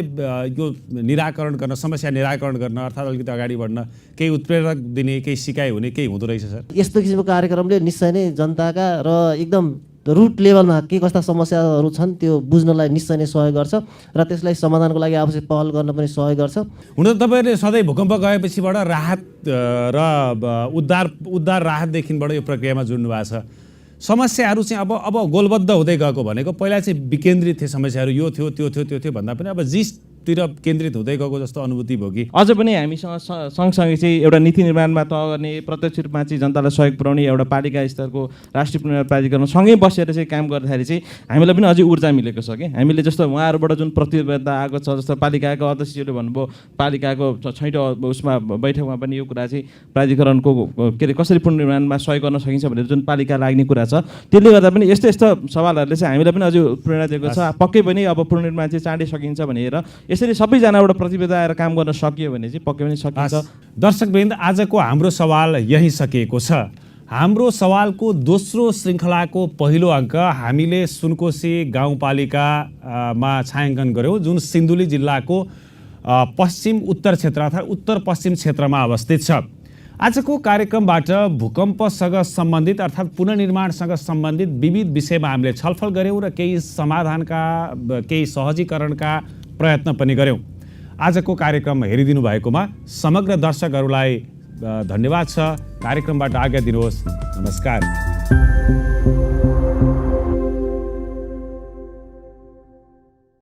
यो निराकरण गर्न, समस्या निराकरण गर्न अर्थात् अलिकति अगाडि बढ्न केही उत्प्रेरक दिने, केही सिकाइ हुने केही हुँदो रहेछ सर? यस्तो किसिमको कार्यक्रमले निश्चय नै जनताका र एकदम रुट लेभलमा के कस्ता समस्याहरू छन् त्यो बुझ्नलाई निश्चय नै सहयोग गर्छ र त्यसलाई समाधानको लागि आवश्यक पहल गर्न पनि सहयोग गर्छ। हुन त तपाईँहरूले सधैँ भूकम्प गएपछिबाट राहत र उद्धार राहतदेखिबाट यो प्रक्रियामा जुड्नु भएको छ। समस्याहरू चाहिँ अब गोलबद्ध हुँदै गएको भनेको पहिला चाहिँ विकेन्द्रित थिए समस्याहरू, यो थियो त्यो थियो त्यो थियो भन्दा पनि अब केन्द्रित हुँदै गएको जस्तो अनुभूति भयो कि अझ पनि हामीसँग सँगसँगै चाहिँ एउटा नीति निर्माणमा तह गर्ने प्रत्यक्ष रूपमा चाहिँ जनतालाई सहयोग पुर्याउने एउटा पालिका स्तरको राष्ट्रिय पुनर्निर्माण प्राधिकरण सँगै बसेर चाहिँ काम गर्दाखेरि चाहिँ हामीलाई पनि अझै ऊर्जा मिलेको छ कि हामीले जस्तो उहाँहरूबाट जुन प्रतिबद्धता आएको छ जस्तो पालिकाको अध्यक्षज्यूले भन्नुभयो पालिकाको छैटौँ उसमा बैठकमा पनि यो कुरा चाहिँ प्राधिकरणको के अरे कसरी पुनर्निर्माणमा सहयोग गर्न सकिन्छ भनेर जुन पालिका लाग्ने कुरा छ त्यसले गर्दा पनि यस्तो यस्तो सवालहरूले चाहिँ हामीलाई पनि अझै प्रेरणा दिएको छ पक्कै पनि अब पुनर्निर्माण चाहिँ चाँडै सकिन्छ भनेर यसरी सबैजनाबाट प्रतिबद्धता आएर काम गर्न सकियो भने चाहिँ पक्कै पनि सकिन्छ। दर्शकवृन्द आजको हाम्रो सवाल यही सकिएको छ। हाम्रो सवालको दोस्रो श्रृङ्खलाको पहिलो अङ्क हामीले सुनकोशी गाउँपालिकामा छायाङ्कन गऱ्यौँ जुन सिन्धुली जिल्लाको पश्चिम उत्तर क्षेत्र अर्थात् उत्तर पश्चिम क्षेत्रमा अवस्थित छ। आजको कार्यक्रमबाट भूकम्पसँग सम्बन्धित अर्थात् पुनर्निर्माणसँग सम्बन्धित विविध विषयमा हामीले छलफल गऱ्यौँ र केही समाधानका केही सहजीकरणका प्रयत्न पनि गऱ्यौँ। आजको कार्यक्रम हेरिदिनु भएकोमा समग्र दर्शकहरूलाई धन्यवाद छ। कार्यक्रमबाट आज्ञा दिनुहोस्। नमस्कार।